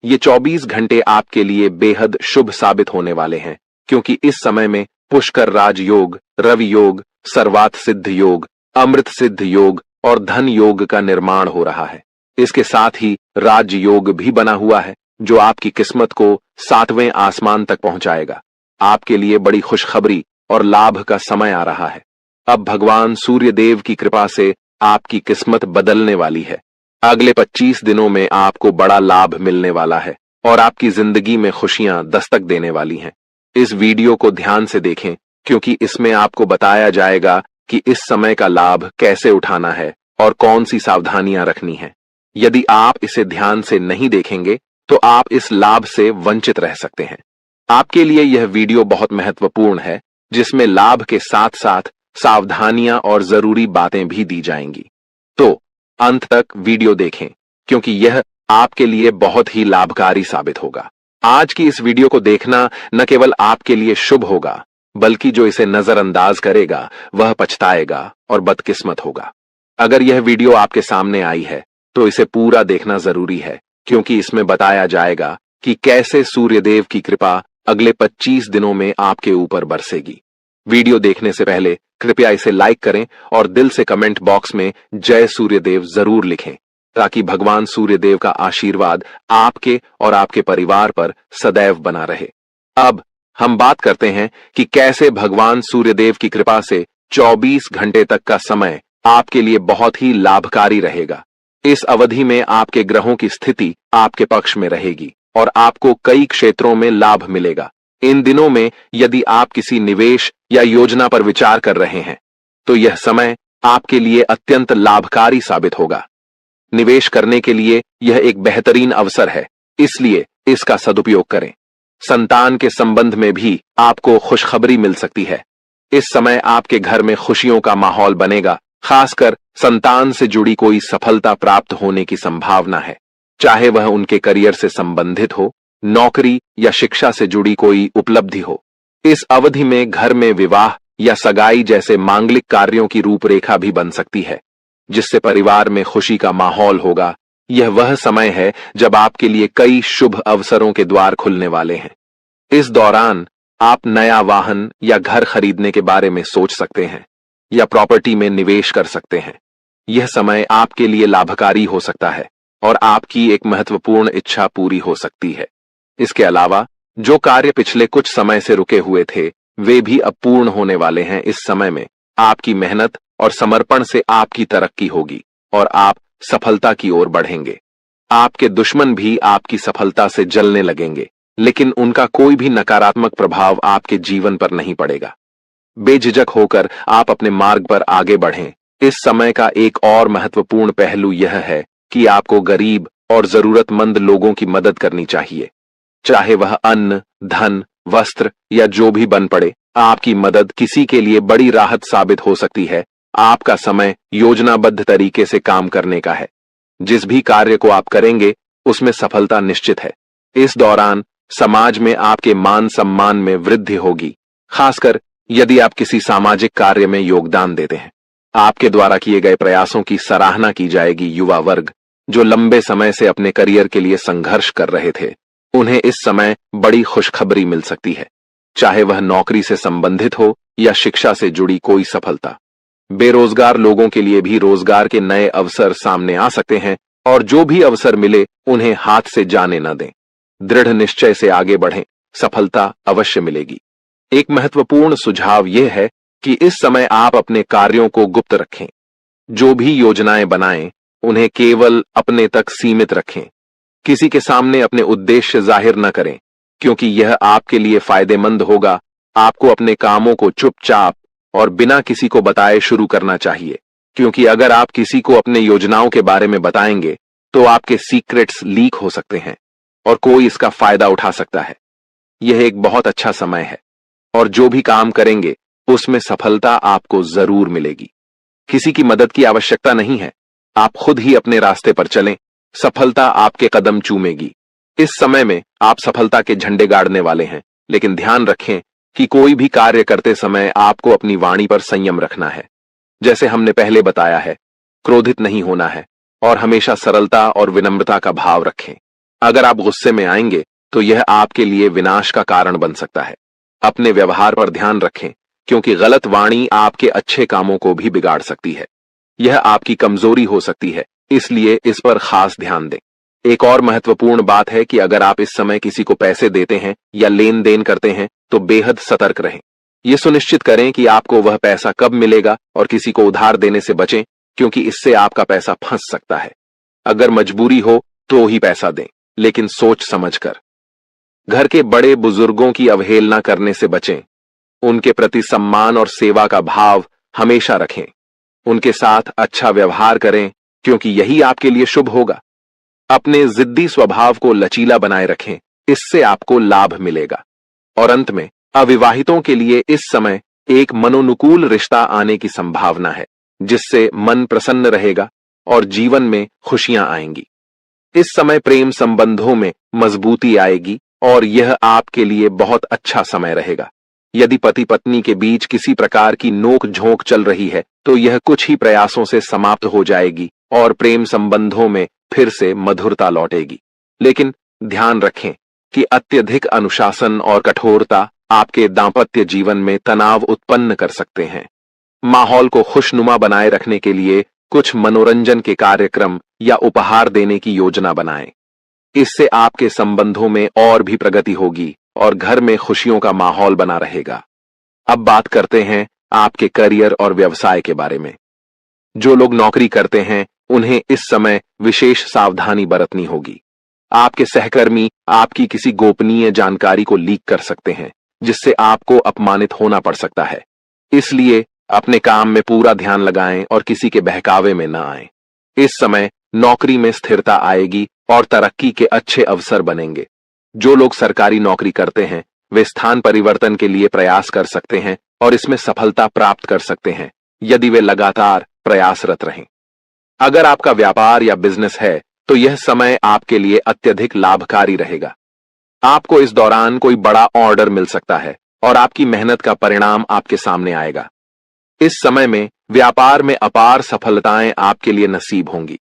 ये 24 घंटे आपके लिए बेहद शुभ साबित होने वाले हैं, क्योंकि इस समय में पुष्कर राज योग, रवि योग, सर्वात सिद्ध योग, अमृत सिद्ध योग और धन योग का निर्माण हो रहा है। इसके साथ ही राज योग भी बना हुआ है, जो आपकी किस्मत को 7वें आसमान तक पहुंचाएगा। आपके लिए बड़ी खुशखबरी और लाभ का समय आ रहा है। अब भगवान सूर्य देव की कृपा से आपकी किस्मत बदलने वाली है। अगले 25 दिनों में आपको बड़ा लाभ मिलने वाला है और आपकी जिंदगी में खुशियां दस्तक देने वाली हैं। इस वीडियो को ध्यान से देखें, क्योंकि इसमें आपको बताया जाएगा कि इस समय का लाभ कैसे उठाना है और कौन सी सावधानियां रखनी है। यदि आप इसे ध्यान से नहीं देखेंगे तो आप इस लाभ से वंचित रह सकते हैं। आपके लिए यह वीडियो बहुत महत्वपूर्ण है, जिसमें लाभ के साथ साथ सावधानियां और जरूरी बातें भी दी जाएंगी। तो अंत तक वीडियो देखें, क्योंकि यह आपके लिए बहुत ही लाभकारी साबित होगा। आज की इस वीडियो को देखना न केवल आपके लिए शुभ होगा, बल्कि जो इसे नजरअंदाज करेगा वह पछताएगा और बदकिस्मत होगा। अगर यह वीडियो आपके सामने आई है तो इसे पूरा देखना जरूरी है, क्योंकि इसमें बताया जाएगा कि कैसे सूर्यदेव की कृपा अगले 25 दिनों में आपके ऊपर बरसेगी। वीडियो देखने से पहले कृपया इसे लाइक करें और दिल से कमेंट बॉक्स में जय सूर्यदेव जरूर लिखें, ताकि भगवान सूर्यदेव का आशीर्वाद आपके और आपके परिवार पर सदैव बना रहे। अब हम बात करते हैं कि कैसे भगवान सूर्यदेव की कृपा से 24 घंटे तक का समय आपके लिए बहुत ही लाभकारी रहेगा। इस अवधि में आपके ग्रहों की स्थिति आपके पक्ष में रहेगी और आपको कई क्षेत्रों में लाभ मिलेगा। इन दिनों में यदि आप किसी निवेश या योजना पर विचार कर रहे हैं तो यह समय आपके लिए अत्यंत लाभकारी साबित होगा। निवेश करने के लिए यह एक बेहतरीन अवसर है, इसलिए इसका सदुपयोग करें। संतान के संबंध में भी आपको खुशखबरी मिल सकती है। इस समय आपके घर में खुशियों का माहौल बनेगा, खासकर संतान से जुड़ी कोई सफलता प्राप्त होने की संभावना है, चाहे वह उनके करियर से संबंधित हो, नौकरी या शिक्षा से जुड़ी कोई उपलब्धि हो। इस अवधि में घर में विवाह या सगाई जैसे मांगलिक कार्यों की रूपरेखा भी बन सकती है, जिससे परिवार में खुशी का माहौल होगा। यह वह समय है जब आपके लिए कई शुभ अवसरों के द्वार खुलने वाले हैं। इस दौरान आप नया वाहन या घर खरीदने के बारे में सोच सकते हैं या प्रॉपर्टी में निवेश कर सकते हैं। यह समय आपके लिए लाभकारी हो सकता है और आपकी एक महत्वपूर्ण इच्छा पूरी हो सकती है। इसके अलावा जो कार्य पिछले कुछ समय से रुके हुए थे, वे भी अब पूर्ण होने वाले हैं। इस समय में आपकी मेहनत और समर्पण से आपकी तरक्की होगी और आप सफलता की ओर बढ़ेंगे। आपके दुश्मन भी आपकी सफलता से जलने लगेंगे, लेकिन उनका कोई भी नकारात्मक प्रभाव आपके जीवन पर नहीं पड़ेगा। बेझिझक होकर आप अपने मार्ग पर आगे बढ़ें। इस समय का एक और महत्वपूर्ण पहलू यह है कि आपको गरीब और जरूरतमंद लोगों की मदद करनी चाहिए, चाहे वह अन्न, धन, वस्त्र या जो भी बन पड़े। आपकी मदद किसी के लिए बड़ी राहत साबित हो सकती है। आपका समय योजनाबद्ध तरीके से काम करने का है। जिस भी कार्य को आप करेंगे उसमें सफलता निश्चित है। इस दौरान समाज में आपके मान सम्मान में वृद्धि होगी, खासकर यदि आप किसी सामाजिक कार्य में योगदान देते हैं। आपके द्वारा किए गए प्रयासों की सराहना की जाएगी। युवा वर्ग जो लंबे समय से अपने करियर के लिए संघर्ष कर रहे थे, उन्हें इस समय बड़ी खुशखबरी मिल सकती है, चाहे वह नौकरी से संबंधित हो या शिक्षा से जुड़ी कोई सफलता। बेरोजगार लोगों के लिए भी रोजगार के नए अवसर सामने आ सकते हैं और जो भी अवसर मिले उन्हें हाथ से जाने न दें। दृढ़ निश्चय से आगे बढ़ें, सफलता अवश्य मिलेगी। एक महत्वपूर्ण सुझाव यह है कि इस समय आप अपने कार्यों को गुप्त रखें। जो भी योजनाएं बनाएं, उन्हें केवल अपने तक सीमित रखें। किसी के सामने अपने उद्देश्य जाहिर न करें, क्योंकि यह आपके लिए फायदेमंद होगा। आपको अपने कामों को चुपचाप और बिना किसी को बताए शुरू करना चाहिए, क्योंकि अगर आप किसी को अपने योजनाओं के बारे में बताएंगे तो आपके सीक्रेट्स लीक हो सकते हैं और कोई इसका फायदा उठा सकता है। यह एक बहुत अच्छा समय है और जो भी काम करेंगे उसमें सफलता आपको जरूर मिलेगी। किसी की मदद की आवश्यकता नहीं है, आप खुद ही अपने रास्ते पर चलें, सफलता आपके कदम चूमेगी। इस समय में आप सफलता के झंडे गाड़ने वाले हैं, लेकिन ध्यान रखें कि कोई भी कार्य करते समय आपको अपनी वाणी पर संयम रखना है। जैसे हमने पहले बताया है, क्रोधित नहीं होना है और हमेशा सरलता और विनम्रता का भाव रखें। अगर आप गुस्से में आएंगे तो यह आपके लिए विनाश का कारण बन सकता है। अपने व्यवहार पर ध्यान रखें, क्योंकि गलत वाणी आपके अच्छे कामों को भी बिगाड़ सकती है। यह आपकी कमजोरी हो सकती है, इसलिए इस पर खास ध्यान दें। एक और महत्वपूर्ण बात है कि अगर आप इस समय किसी को पैसे देते हैं या लेन देन करते हैं तो बेहद सतर्क रहें। यह सुनिश्चित करें कि आपको वह पैसा कब मिलेगा और किसी को उधार देने से बचें, क्योंकि इससे आपका पैसा फंस सकता है। अगर मजबूरी हो तो ही पैसा दें, लेकिन सोच समझकर। घर के बड़े बुजुर्गों की अवहेलना करने से बचें। उनके प्रति सम्मान और सेवा का भाव हमेशा रखें। उनके साथ अच्छा व्यवहार करें, क्योंकि यही आपके लिए शुभ होगा। अपने जिद्दी स्वभाव को लचीला बनाए रखें, इससे आपको लाभ मिलेगा। और अंत में अविवाहितों के लिए इस समय एक मनोनुकूल रिश्ता आने की संभावना है, जिससे मन प्रसन्न रहेगा और जीवन में खुशियां आएंगी। इस समय प्रेम संबंधों में मजबूती आएगी और यह आपके लिए बहुत अच्छा समय रहेगा। यदि पति पत्नी के बीच किसी प्रकार की नोक झोंक चल रही है तो यह कुछ ही प्रयासों से समाप्त हो जाएगी और प्रेम संबंधों में फिर से मधुरता लौटेगी। लेकिन ध्यान रखें कि अत्यधिक अनुशासन और कठोरता आपके दांपत्य जीवन में तनाव उत्पन्न कर सकते हैं। माहौल को खुशनुमा बनाए रखने के लिए कुछ मनोरंजन के कार्यक्रम या उपहार देने की योजना बनाएं। इससे आपके संबंधों में और भी प्रगति होगी और घर में खुशियों का माहौल बना रहेगा। अब बात करते हैं आपके करियर और व्यवसाय के बारे में। जो लोग नौकरी करते हैं उन्हें इस समय विशेष सावधानी बरतनी होगी। आपके सहकर्मी आपकी किसी गोपनीय जानकारी को लीक कर सकते हैं, जिससे आपको अपमानित होना पड़ सकता है। इसलिए अपने काम में पूरा ध्यान लगाएं और किसी के बहकावे में न आएं। इस समय नौकरी में स्थिरता आएगी और तरक्की के अच्छे अवसर बनेंगे। जो लोग सरकारी नौकरी करते हैं वे स्थान परिवर्तन के लिए प्रयास कर सकते हैं और इसमें सफलता प्राप्त कर सकते हैं, यदि वे लगातार प्रयासरत रहें। अगर आपका व्यापार या बिजनेस है तो यह समय आपके लिए अत्यधिक लाभकारी रहेगा। आपको इस दौरान कोई बड़ा ऑर्डर मिल सकता है और आपकी मेहनत का परिणाम आपके सामने आएगा। इस समय में व्यापार में अपार सफलताएं आपके लिए नसीब होंगी।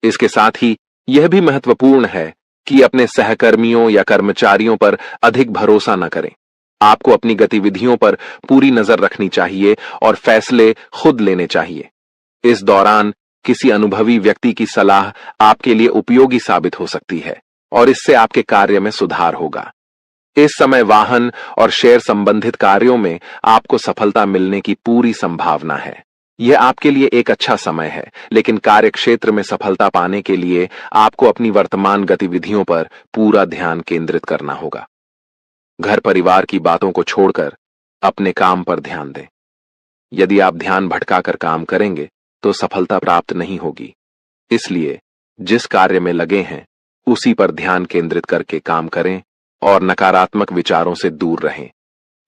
इसके साथ ही यह भी महत्वपूर्ण है कि अपने सहकर्मियों या कर्मचारियों पर अधिक भरोसा न करें। आपको अपनी गतिविधियों पर पूरी नजर रखनी चाहिए और फैसले खुद लेने चाहिए। इस दौरान किसी अनुभवी व्यक्ति की सलाह आपके लिए उपयोगी साबित हो सकती है और इससे आपके कार्य में सुधार होगा। इस समय वाहन और शेयर संबंधित कार्यों में आपको सफलता मिलने की पूरी संभावना है। यह आपके लिए एक अच्छा समय है, लेकिन कार्यक्षेत्र में सफलता पाने के लिए आपको अपनी वर्तमान गतिविधियों पर पूरा ध्यान केंद्रित करना होगा। घर परिवार की बातों को छोड़कर अपने काम पर ध्यान दें। यदि आप ध्यान भटकाकर काम करेंगे तो सफलता प्राप्त नहीं होगी। इसलिए जिस कार्य में लगे हैं उसी पर ध्यान केंद्रित करके काम करें और नकारात्मक विचारों से दूर रहें।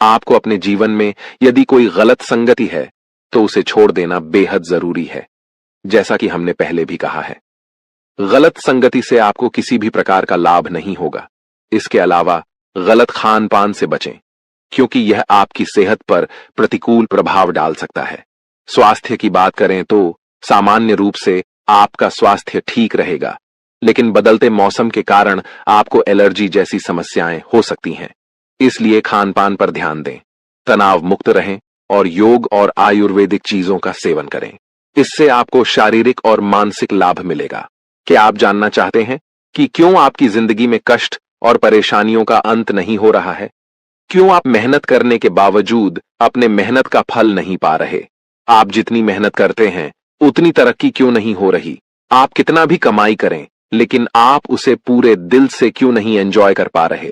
आपको अपने जीवन में यदि कोई गलत संगति है तो उसे छोड़ देना बेहद जरूरी है, जैसा कि हमने पहले भी कहा है। गलत संगति से आपको किसी भी प्रकार का लाभ नहीं होगा। इसके अलावा गलत खान पान से बचें, क्योंकि यह आपकी सेहत पर प्रतिकूल प्रभाव डाल सकता है। स्वास्थ्य की बात करें तो सामान्य रूप से आपका स्वास्थ्य ठीक रहेगा, लेकिन बदलते मौसम के कारण आपको एलर्जी जैसी समस्याएं हो सकती हैं। इसलिए खान पान पर ध्यान दें, तनाव मुक्त रहें और योग और आयुर्वेदिक चीजों का सेवन करें। इससे आपको शारीरिक और मानसिक लाभ मिलेगा। क्या आप जानना चाहते हैं कि क्यों आपकी जिंदगी में कष्ट और परेशानियों का अंत नहीं हो रहा है? क्यों आप मेहनत करने के बावजूद अपने मेहनत का फल नहीं पा रहे? आप जितनी मेहनत करते हैं उतनी तरक्की क्यों नहीं हो रही? आप कितना भी कमाई करें लेकिन आप उसे पूरे दिल से क्यों नहीं एंजॉय कर पा रहे?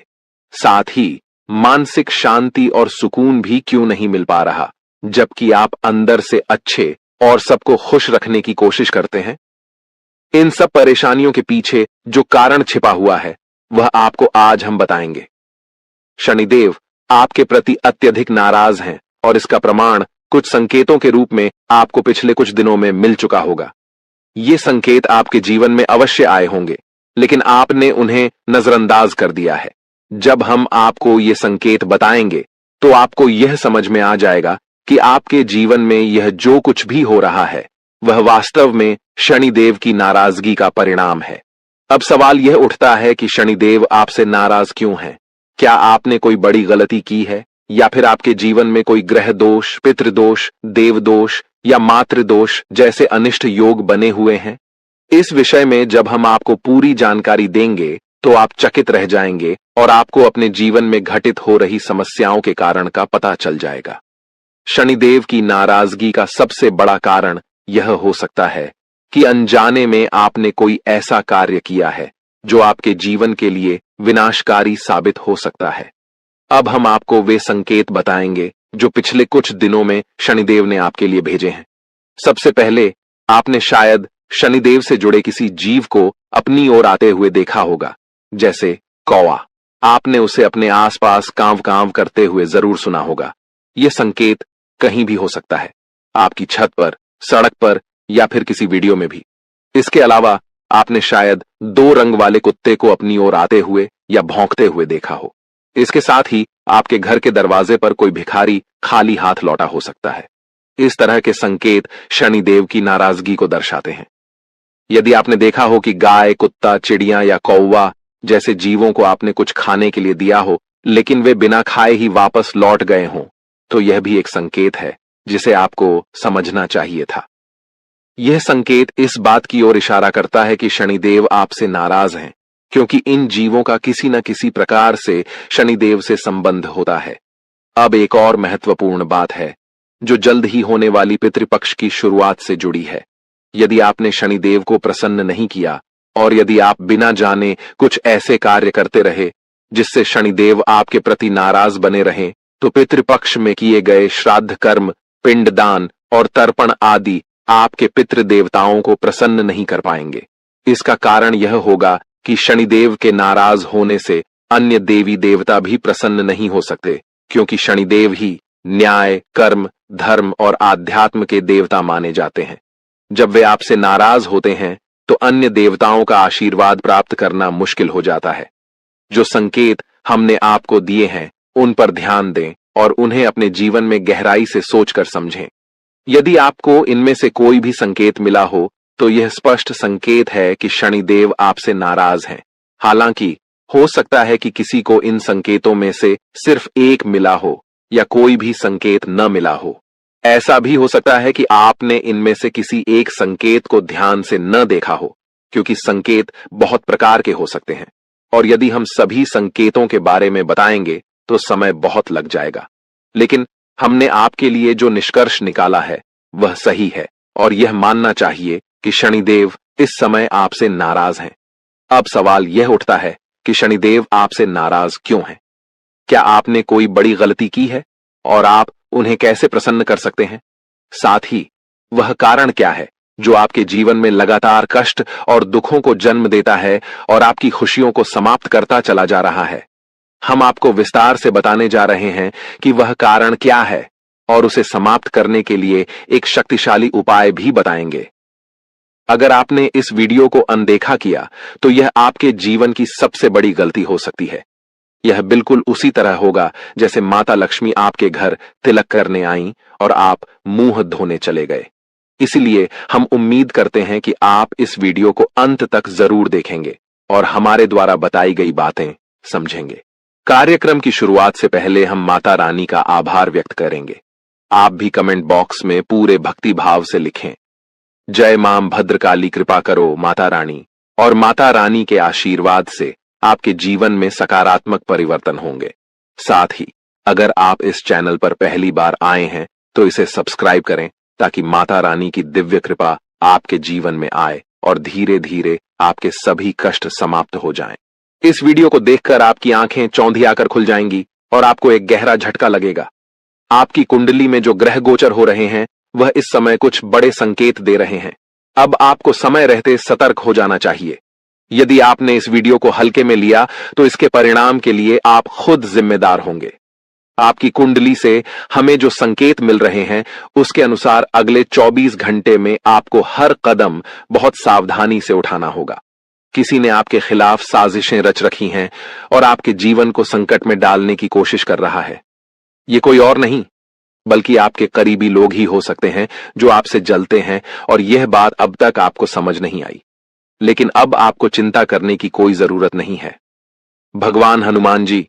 साथ ही मानसिक शांति और सुकून भी क्यों नहीं मिल पा रहा, जबकि आप अंदर से अच्छे और सबको खुश रखने की कोशिश करते हैं? इन सब परेशानियों के पीछे जो कारण छिपा हुआ है वह आपको आज हम बताएंगे। शनिदेव आपके प्रति अत्यधिक नाराज हैं और इसका प्रमाण कुछ संकेतों के रूप में आपको पिछले कुछ दिनों में मिल चुका होगा। ये संकेत आपके जीवन में अवश्य आए होंगे, लेकिन आपने उन्हें नजरअंदाज कर दिया है। जब हम आपको ये संकेत बताएंगे तो आपको यह समझ में आ जाएगा कि आपके जीवन में यह जो कुछ भी हो रहा है वह वास्तव में शनिदेव की नाराजगी का परिणाम है। अब सवाल यह उठता है कि शनिदेव आपसे नाराज क्यों हैं? क्या आपने कोई बड़ी गलती की है या फिर आपके जीवन में कोई ग्रह दोष, पितृदोष, देवदोष या मातृदोष जैसे अनिष्ट योग बने हुए हैं? इस विषय में जब हम आपको पूरी जानकारी देंगे तो आप चकित रह जाएंगे और आपको अपने जीवन में घटित हो रही समस्याओं के कारण का पता चल जाएगा। शनिदेव की नाराजगी का सबसे बड़ा कारण यह हो सकता है कि अनजाने में आपने कोई ऐसा कार्य किया है जो आपके जीवन के लिए विनाशकारी साबित हो सकता है। अब हम आपको वे संकेत बताएंगे जो पिछले कुछ दिनों में शनिदेव ने आपके लिए भेजे हैं। सबसे पहले आपने शायद शनिदेव से जुड़े किसी जीव को अपनी ओर आते हुए देखा होगा, जैसे कौवा। आपने उसे अपने आसपास कांव कांव करते हुए जरूर सुना होगा। यह संकेत कहीं भी हो सकता है, आपकी छत पर, सड़क पर या फिर किसी वीडियो में भी। इसके अलावा आपने शायद 2 रंग वाले कुत्ते को अपनी ओर आते हुए या भौंकते हुए देखा हो। इसके साथ ही आपके घर के दरवाजे पर कोई भिखारी खाली हाथ लौटा हो सकता है। इस तरह के संकेत शनिदेव की नाराजगी को दर्शाते हैं। यदि आपने देखा हो कि गाय, कुत्ता, चिड़िया या कौवा जैसे जीवों को आपने कुछ खाने के लिए दिया हो लेकिन वे बिना खाए ही वापस लौट गए हों, तो यह भी एक संकेत है जिसे आपको समझना चाहिए था। यह संकेत इस बात की ओर इशारा करता है कि शनिदेव आपसे नाराज हैं, क्योंकि इन जीवों का किसी न किसी प्रकार से शनिदेव से संबंध होता है। अब एक और महत्वपूर्ण बात है जो जल्द ही होने वाली पितृपक्ष की शुरुआत से जुड़ी है। यदि आपने शनिदेव को प्रसन्न नहीं किया और यदि आप बिना जाने कुछ ऐसे कार्य करते रहे जिससे शनिदेव आपके प्रति नाराज बने रहे, तो पितृपक्ष में किए गए श्राद्ध कर्म, पिंडदान और तर्पण आदि आपके पितृ देवताओं को प्रसन्न नहीं कर पाएंगे। इसका कारण यह होगा कि शनिदेव के नाराज होने से अन्य देवी देवता भी प्रसन्न नहीं हो सकते, क्योंकि शनिदेव ही न्याय, कर्म, धर्म और आध्यात्म के देवता माने जाते हैं। जब वे आपसे नाराज होते हैं तो अन्य देवताओं का आशीर्वाद प्राप्त करना मुश्किल हो जाता है। जो संकेत हमने आपको दिए हैं उन पर ध्यान दें और उन्हें अपने जीवन में गहराई से सोचकर समझें। यदि आपको इनमें से कोई भी संकेत मिला हो तो यह स्पष्ट संकेत है कि शनिदेव आपसे नाराज हैं। हालांकि हो सकता है कि किसी को इन संकेतों में से सिर्फ एक मिला हो या कोई भी संकेत न मिला हो। ऐसा भी हो सकता है कि आपने इनमें से किसी एक संकेत को ध्यान से न देखा हो, क्योंकि संकेत बहुत प्रकार के हो सकते हैं और यदि हम सभी संकेतों के बारे में बताएंगे तो समय बहुत लग जाएगा। लेकिन हमने आपके लिए जो निष्कर्ष निकाला है वह सही है और यह मानना चाहिए कि शनिदेव इस समय आपसे नाराज हैं। अब सवाल यह उठता है कि शनिदेव आपसे नाराज क्यों हैं? क्या आपने कोई बड़ी गलती की है और आप उन्हें कैसे प्रसन्न कर सकते हैं? साथ ही वह कारण क्या है जो आपके जीवन में लगातार कष्ट और दुखों को जन्म देता है और आपकी खुशियों को समाप्त करता चला जा रहा है? हम आपको विस्तार से बताने जा रहे हैं कि वह कारण क्या है और उसे समाप्त करने के लिए एक शक्तिशाली उपाय भी बताएंगे। अगर आपने इस वीडियो को अनदेखा किया तो यह आपके जीवन की सबसे बड़ी गलती हो सकती है। यह बिल्कुल उसी तरह होगा जैसे माता लक्ष्मी आपके घर तिलक करने आईं और आप मुंह धोने चले गए। इसलिए हम उम्मीद करते हैं कि आप इस वीडियो को अंत तक जरूर देखेंगे और हमारे द्वारा बताई गई बातें समझेंगे। कार्यक्रम की शुरुआत से पहले हम माता रानी का आभार व्यक्त करेंगे। आप भी कमेंट बॉक्स में पूरे भक्ति भाव से लिखें, जय मां भद्रकाली, कृपा करो माता रानी। और माता रानी के आशीर्वाद से आपके जीवन में सकारात्मक परिवर्तन होंगे। साथ ही अगर आप इस चैनल पर पहली बार आए हैं तो इसे सब्सक्राइब करें ताकि माता रानी की दिव्य कृपा आपके जीवन में आए और धीरे धीरे आपके सभी कष्ट समाप्त हो जाएं। इस वीडियो को देखकर आपकी आंखें चौंधी आकर खुल जाएंगी और आपको एक गहरा झटका लगेगा। आपकी कुंडली में जो ग्रह गोचर हो रहे हैं वह इस समय कुछ बड़े संकेत दे रहे हैं। अब आपको समय रहते सतर्क हो जाना चाहिए। यदि आपने इस वीडियो को हल्के में लिया तो इसके परिणाम के लिए आप खुद जिम्मेदार होंगे। आपकी कुंडली से हमें जो संकेत मिल रहे हैं उसके अनुसार अगले 24 घंटे में आपको हर कदम बहुत सावधानी से उठाना होगा। किसी ने आपके खिलाफ साजिशें रच रखी हैं और आपके जीवन को संकट में डालने की कोशिश कर रहा है। ये कोई और नहीं बल्कि आपके करीबी लोग ही हो सकते हैं जो आपसे जलते हैं और यह बात अब तक आपको समझ नहीं आई। लेकिन अब आपको चिंता करने की कोई जरूरत नहीं है। भगवान हनुमान जी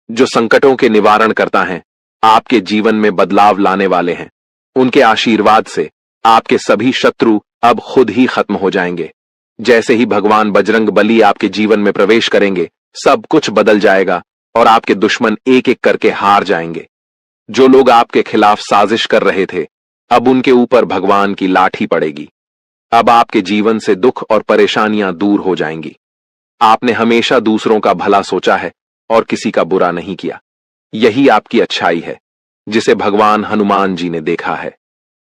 जो संकटों के निवारण करता है, आपके जीवन में बदलाव लाने वाले हैं। उनके आशीर्वाद से आपके सभी शत्रु अब खुद ही खत्म हो जाएंगे। जैसे ही भगवान बजरंग बली आपके जीवन में प्रवेश करेंगे सब कुछ बदल जाएगा और आपके दुश्मन एक एक करके हार जाएंगे। जो लोग आपके खिलाफ साजिश कर रहे थे अब उनके ऊपर भगवान की लाठी पड़ेगी। अब आपके जीवन से दुख और परेशानियां दूर हो जाएंगी। आपने हमेशा दूसरों का भला सोचा है और किसी का बुरा नहीं किया। यही आपकी अच्छाई है जिसे भगवान हनुमान जी ने देखा है।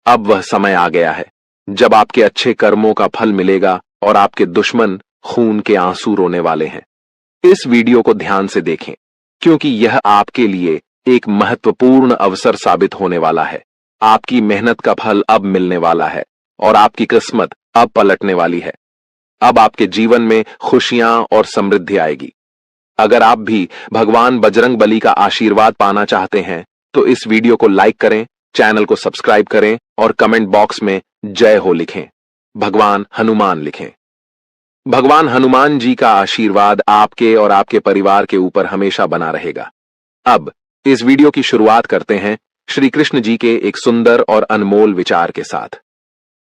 अब वह समय आ गया है जब आपके अच्छे कर्मों का फल मिलेगा और आपके दुश्मन खून के आंसू रोने वाले हैं। इस वीडियो को ध्यान से देखें क्योंकि यह आपके लिए एक महत्वपूर्ण अवसर साबित होने वाला है। आपकी मेहनत का फल अब मिलने वाला है और आपकी किस्मत अब पलटने वाली है। अब आपके जीवन में खुशियां और समृद्धि आएगी। अगर आप भी भगवान बजरंग बली का आशीर्वाद पाना चाहते हैं तो इस वीडियो को लाइक करें, चैनल को सब्सक्राइब करें और कमेंट बॉक्स में जय हो लिखें, भगवान हनुमान लिखें। भगवान हनुमान जी का आशीर्वाद आपके और आपके परिवार के ऊपर हमेशा बना रहेगा। अब इस वीडियो की शुरुआत करते हैं श्री कृष्ण जी के एक सुंदर और अनमोल विचार के साथ।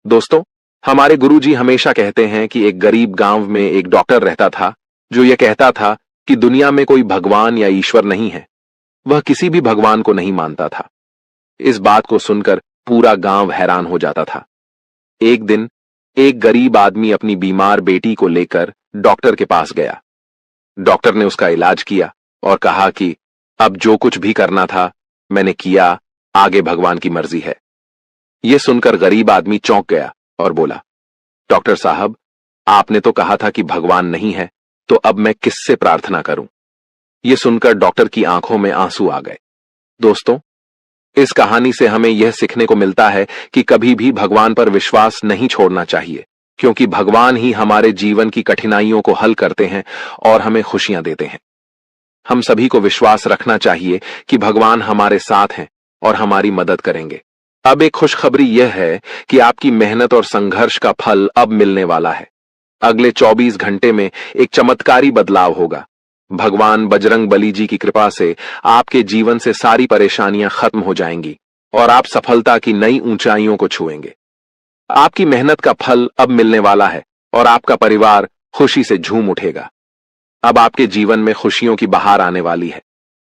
दोस्तों, हमारे गुरुजी हमेशा कहते हैं कि एक गरीब गांव में एक डॉक्टर रहता था जो यह कहता था कि दुनिया में कोई भगवान या ईश्वर नहीं है। वह किसी भी भगवान को नहीं मानता था। इस बात को सुनकर पूरा गांव हैरान हो जाता था। एक दिन एक गरीब आदमी अपनी बीमार बेटी को लेकर डॉक्टर के पास गया। डॉक्टर ने उसका इलाज किया और कहा कि अब जो कुछ भी करना था मैंने किया, आगे भगवान की मर्जी है। यह सुनकर गरीब आदमी चौंक गया और बोला, डॉक्टर साहब, आपने तो कहा था कि भगवान नहीं है, तो अब मैं किससे प्रार्थना करूं? यह सुनकर डॉक्टर की आंखों में आंसू आ गए। दोस्तों, इस कहानी से हमें यह सीखने को मिलता है कि कभी भी भगवान पर विश्वास नहीं छोड़ना चाहिए, क्योंकि भगवान ही हमारे जीवन की कठिनाइयों को हल करते हैं और हमें खुशियां देते हैं। हम सभी को विश्वास रखना चाहिए कि भगवान हमारे साथ हैं और हमारी मदद करेंगे। अब एक खुशखबरी यह है कि आपकी मेहनत और संघर्ष का फल अब मिलने वाला है। अगले 24 घंटे में एक चमत्कारी बदलाव होगा। भगवान बजरंग बली जी की कृपा से आपके जीवन से सारी परेशानियां खत्म हो जाएंगी और आप सफलता की नई ऊंचाइयों को छुएंगे। आपकी मेहनत का फल अब मिलने वाला है और आपका परिवार खुशी से झूम उठेगा। अब आपके जीवन में खुशियों की बहार आने वाली है।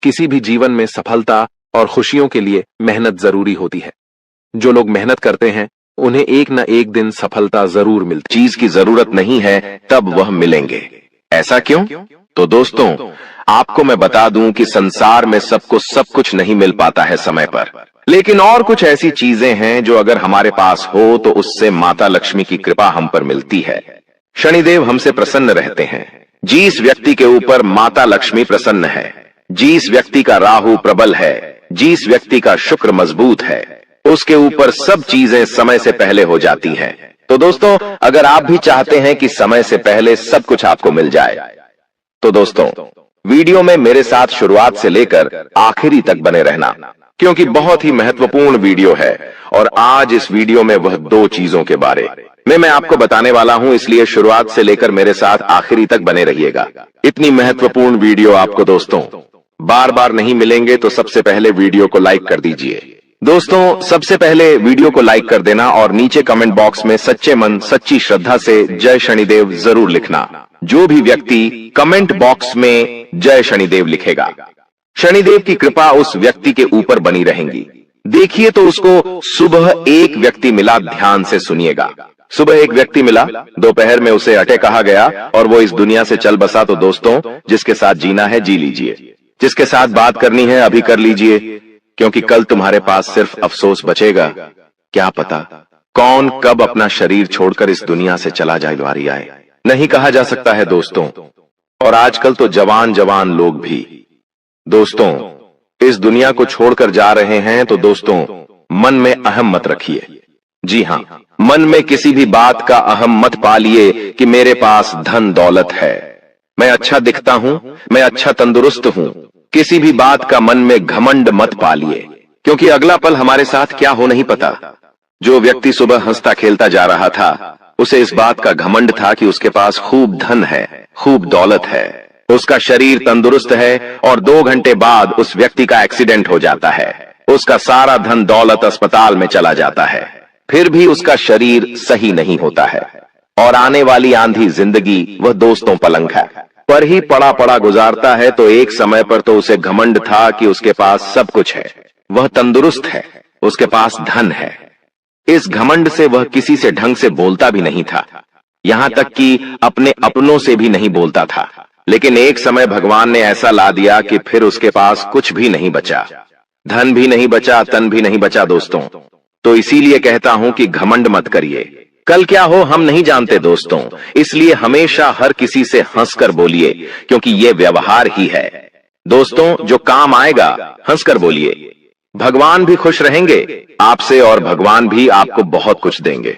किसी भी जीवन में सफलता और खुशियों के लिए मेहनत जरूरी होती है। जो लोग मेहनत करते हैं उन्हें एक न एक दिन सफलता जरूर मिलती। चीज की जरूरत नहीं है तब वह मिलेंगे। ऐसा क्यों? तो दोस्तों, आपको मैं बता दूं कि संसार में सबको सब कुछ नहीं मिल पाता है समय पर, लेकिन और कुछ ऐसी चीजें हैं जो अगर हमारे पास हो तो उससे माता लक्ष्मी की कृपा हम पर मिलती है। शनिदेव हमसे प्रसन्न रहते हैं। जिस व्यक्ति के ऊपर माता लक्ष्मी प्रसन्न है, जिस व्यक्ति का राहु प्रबल है, जिस व्यक्ति का शुक्र मजबूत है, उसके ऊपर सब चीजें समय से पहले हो जाती हैं। तो दोस्तों, अगर आप भी चाहते हैं कि समय से पहले सब कुछ आपको मिल जाए, तो दोस्तों वीडियो में मेरे साथ शुरुआत से लेकर आखिरी तक बने रहना, क्योंकि बहुत ही महत्वपूर्ण वीडियो है। और आज इस वीडियो में वह 2 चीजों के बारे में मैं आपको बताने वाला हूं, इसलिए शुरुआत से लेकर मेरे साथ आखिरी तक बने रहिएगा। इतनी महत्वपूर्ण वीडियो आपको दोस्तों बार बार नहीं मिलेंगे, तो सबसे पहले वीडियो को लाइक कर दीजिए। दोस्तों, सबसे पहले वीडियो को लाइक कर देना और नीचे कमेंट बॉक्स में सच्चे मन सच्ची श्रद्धा से जय शनिदेव जरूर लिखना। जो भी व्यक्ति कमेंट बॉक्स में जय शनिदेव लिखेगा, शनिदेव की कृपा उस व्यक्ति के ऊपर बनी रहेंगी। देखिए, तो उसको सुबह एक व्यक्ति मिला, ध्यान से सुनिएगा। सुबह एक व्यक्ति मिला, दोपहर में उसे अटे कहा गया और वो इस दुनिया से चल बसा। तो दोस्तों, जिसके साथ जीना है जी लीजिए, जिसके साथ बात करनी है अभी कर लीजिए, क्योंकि कल तुम्हारे पास सिर्फ अफसोस बचेगा। क्या पता कौन कब अपना शरीर छोड़कर इस दुनिया से चला जाए, द्वारी आए, नहीं कहा जा सकता है दोस्तों। और आजकल तो जवान जवान लोग भी दोस्तों इस दुनिया को छोड़कर जा रहे हैं। तो दोस्तों, मन में अहम मत रखिए। जी हां, मन में किसी भी बात का अहम मत पालिए कि मेरे पास धन दौलत है, मैं अच्छा दिखता हूं, मैं अच्छा तंदुरुस्त हूं। किसी भी बात का मन में घमंड मत पालिए, क्योंकि अगला पल हमारे साथ क्या हो नहीं पता। जो व्यक्ति सुबह हंसता खेलता जा रहा था, उसे इस बात का घमंड था कि उसके पास खूब धन है, खूब दौलत है, उसका शरीर तंदुरुस्त है, और 2 घंटे बाद उस व्यक्ति का एक्सीडेंट हो जाता है। उसका सारा धन दौलत अस्पताल में चला जाता है, फिर भी उसका शरीर सही नहीं होता है। और आने वाली आंधी जिंदगी वह दोस्तों पलंग है पर ही पड़ा पड़ा गुजारता है। तो एक समय पर तो उसे घमंड था कि उसके पास सब कुछ है, वह तंदुरुस्त है, उसके पास धन है। इस घमंड से वह किसी से ढंग से बोलता भी नहीं था, यहां तक कि अपने अपनों से भी नहीं बोलता था। लेकिन एक समय भगवान ने ऐसा ला दिया कि फिर उसके पास कुछ भी नहीं बचा, धन भी नहीं बचा, तन भी नहीं बचा दोस्तों। तो इसीलिए कहता हूं कि घमंड मत करिए। कल क्या हो हम नहीं जानते दोस्तों, इसलिए हमेशा हर किसी से हंसकर बोलिए, क्योंकि ये व्यवहार ही है दोस्तों जो काम आएगा। हंसकर बोलिए, भगवान भी खुश रहेंगे आपसे और भगवान भी आपको बहुत कुछ देंगे।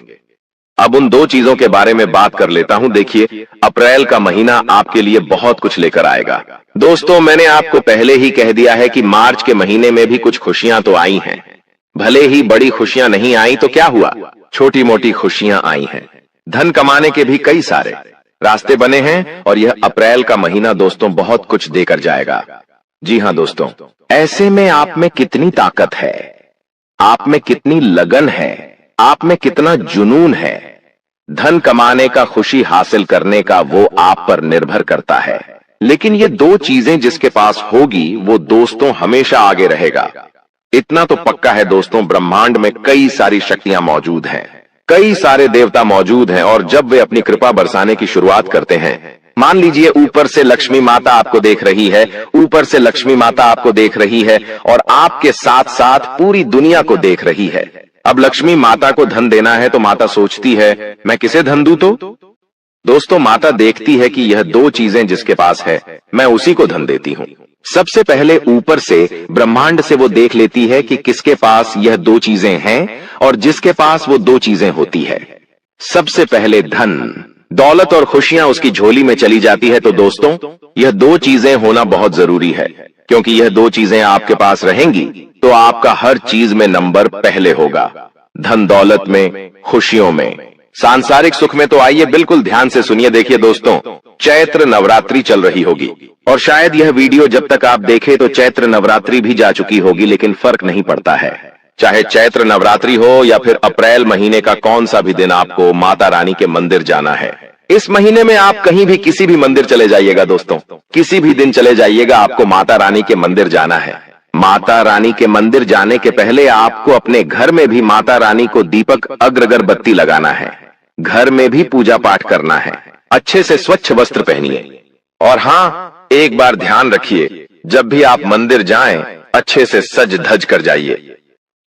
अब उन 2 चीजों के बारे में बात कर लेता हूं। देखिए, अप्रैल का महीना आपके लिए बहुत कुछ लेकर आएगा दोस्तों। मैंने आपको पहले ही कह दिया है कि मार्च के महीने में भी कुछ खुशियां तो आई हैं, भले ही बड़ी खुशियां नहीं आई तो क्या हुआ, छोटी मोटी खुशियां आई हैं। धन कमाने के भी कई सारे रास्ते बने हैं और यह अप्रैल का महीना दोस्तों बहुत कुछ देकर जाएगा। जी हाँ दोस्तों, ऐसे में आप में कितनी ताकत है, आप में कितनी लगन है, आप में कितना जुनून है, धन कमाने का, खुशी हासिल करने का, वो आप पर निर्भर करता है। लेकिन ये दो चीजें जिसके पास होगी वो दोस्तों हमेशा आगे रहेगा। इतना तो पक्का है दोस्तों, ब्रह्मांड में कई सारी शक्तियां मौजूद हैं, कई सारे देवता मौजूद हैं, और जब वे अपनी कृपा बरसाने की शुरुआत करते हैं, मान लीजिए ऊपर से लक्ष्मी माता आपको देख रही है, ऊपर से लक्ष्मी माता आपको देख रही है और आपके साथ साथ पूरी दुनिया को देख रही है। अब लक्ष्मी माता को धन देना है तो माता सोचती है मैं किसे धन दूं, तो दोस्तों माता देखती है कि यह दो चीजें जिसके पास है मैं उसी को धन देती हूं। सबसे पहले ऊपर से ब्रह्मांड से वो देख लेती है कि किसके पास यह दो चीजें हैं और जिसके पास वो दो चीजें होती है। सबसे पहले धन, दौलत और खुशियां उसकी झोली में चली जाती है। तो दोस्तों यह दो चीजें होना बहुत जरूरी है, क्योंकि यह दो चीजें आपके पास रहेंगी तो आपका हर चीज में नंबर पहले होगा, धन दौलत में, खुशियों में, सांसारिक सुख में। तो आइए बिल्कुल ध्यान से सुनिए। देखिए दोस्तों, चैत्र नवरात्रि चल रही होगी और शायद यह वीडियो जब तक आप देखें तो चैत्र नवरात्रि भी जा चुकी होगी, लेकिन फर्क नहीं पड़ता है। चाहे चैत्र नवरात्रि हो या फिर अप्रैल महीने का कौन सा भी दिन आपको माता रानी के मंदिर जाना है, इस महीने में आप कहीं भी किसी भी मंदिर चले जाइएगा दोस्तों, किसी भी दिन चले जाइएगा, आपको माता रानी के मंदिर जाना है। माता रानी के मंदिर जाने के पहले आपको अपने घर में भी माता रानी को दीपक, अगरबत्ती लगाना है, घर में भी पूजा पाठ करना है, अच्छे से स्वच्छ वस्त्र पहनिए। और हाँ, एक बार ध्यान रखिए, जब भी आप मंदिर जाएं अच्छे से सज धज कर जाइए।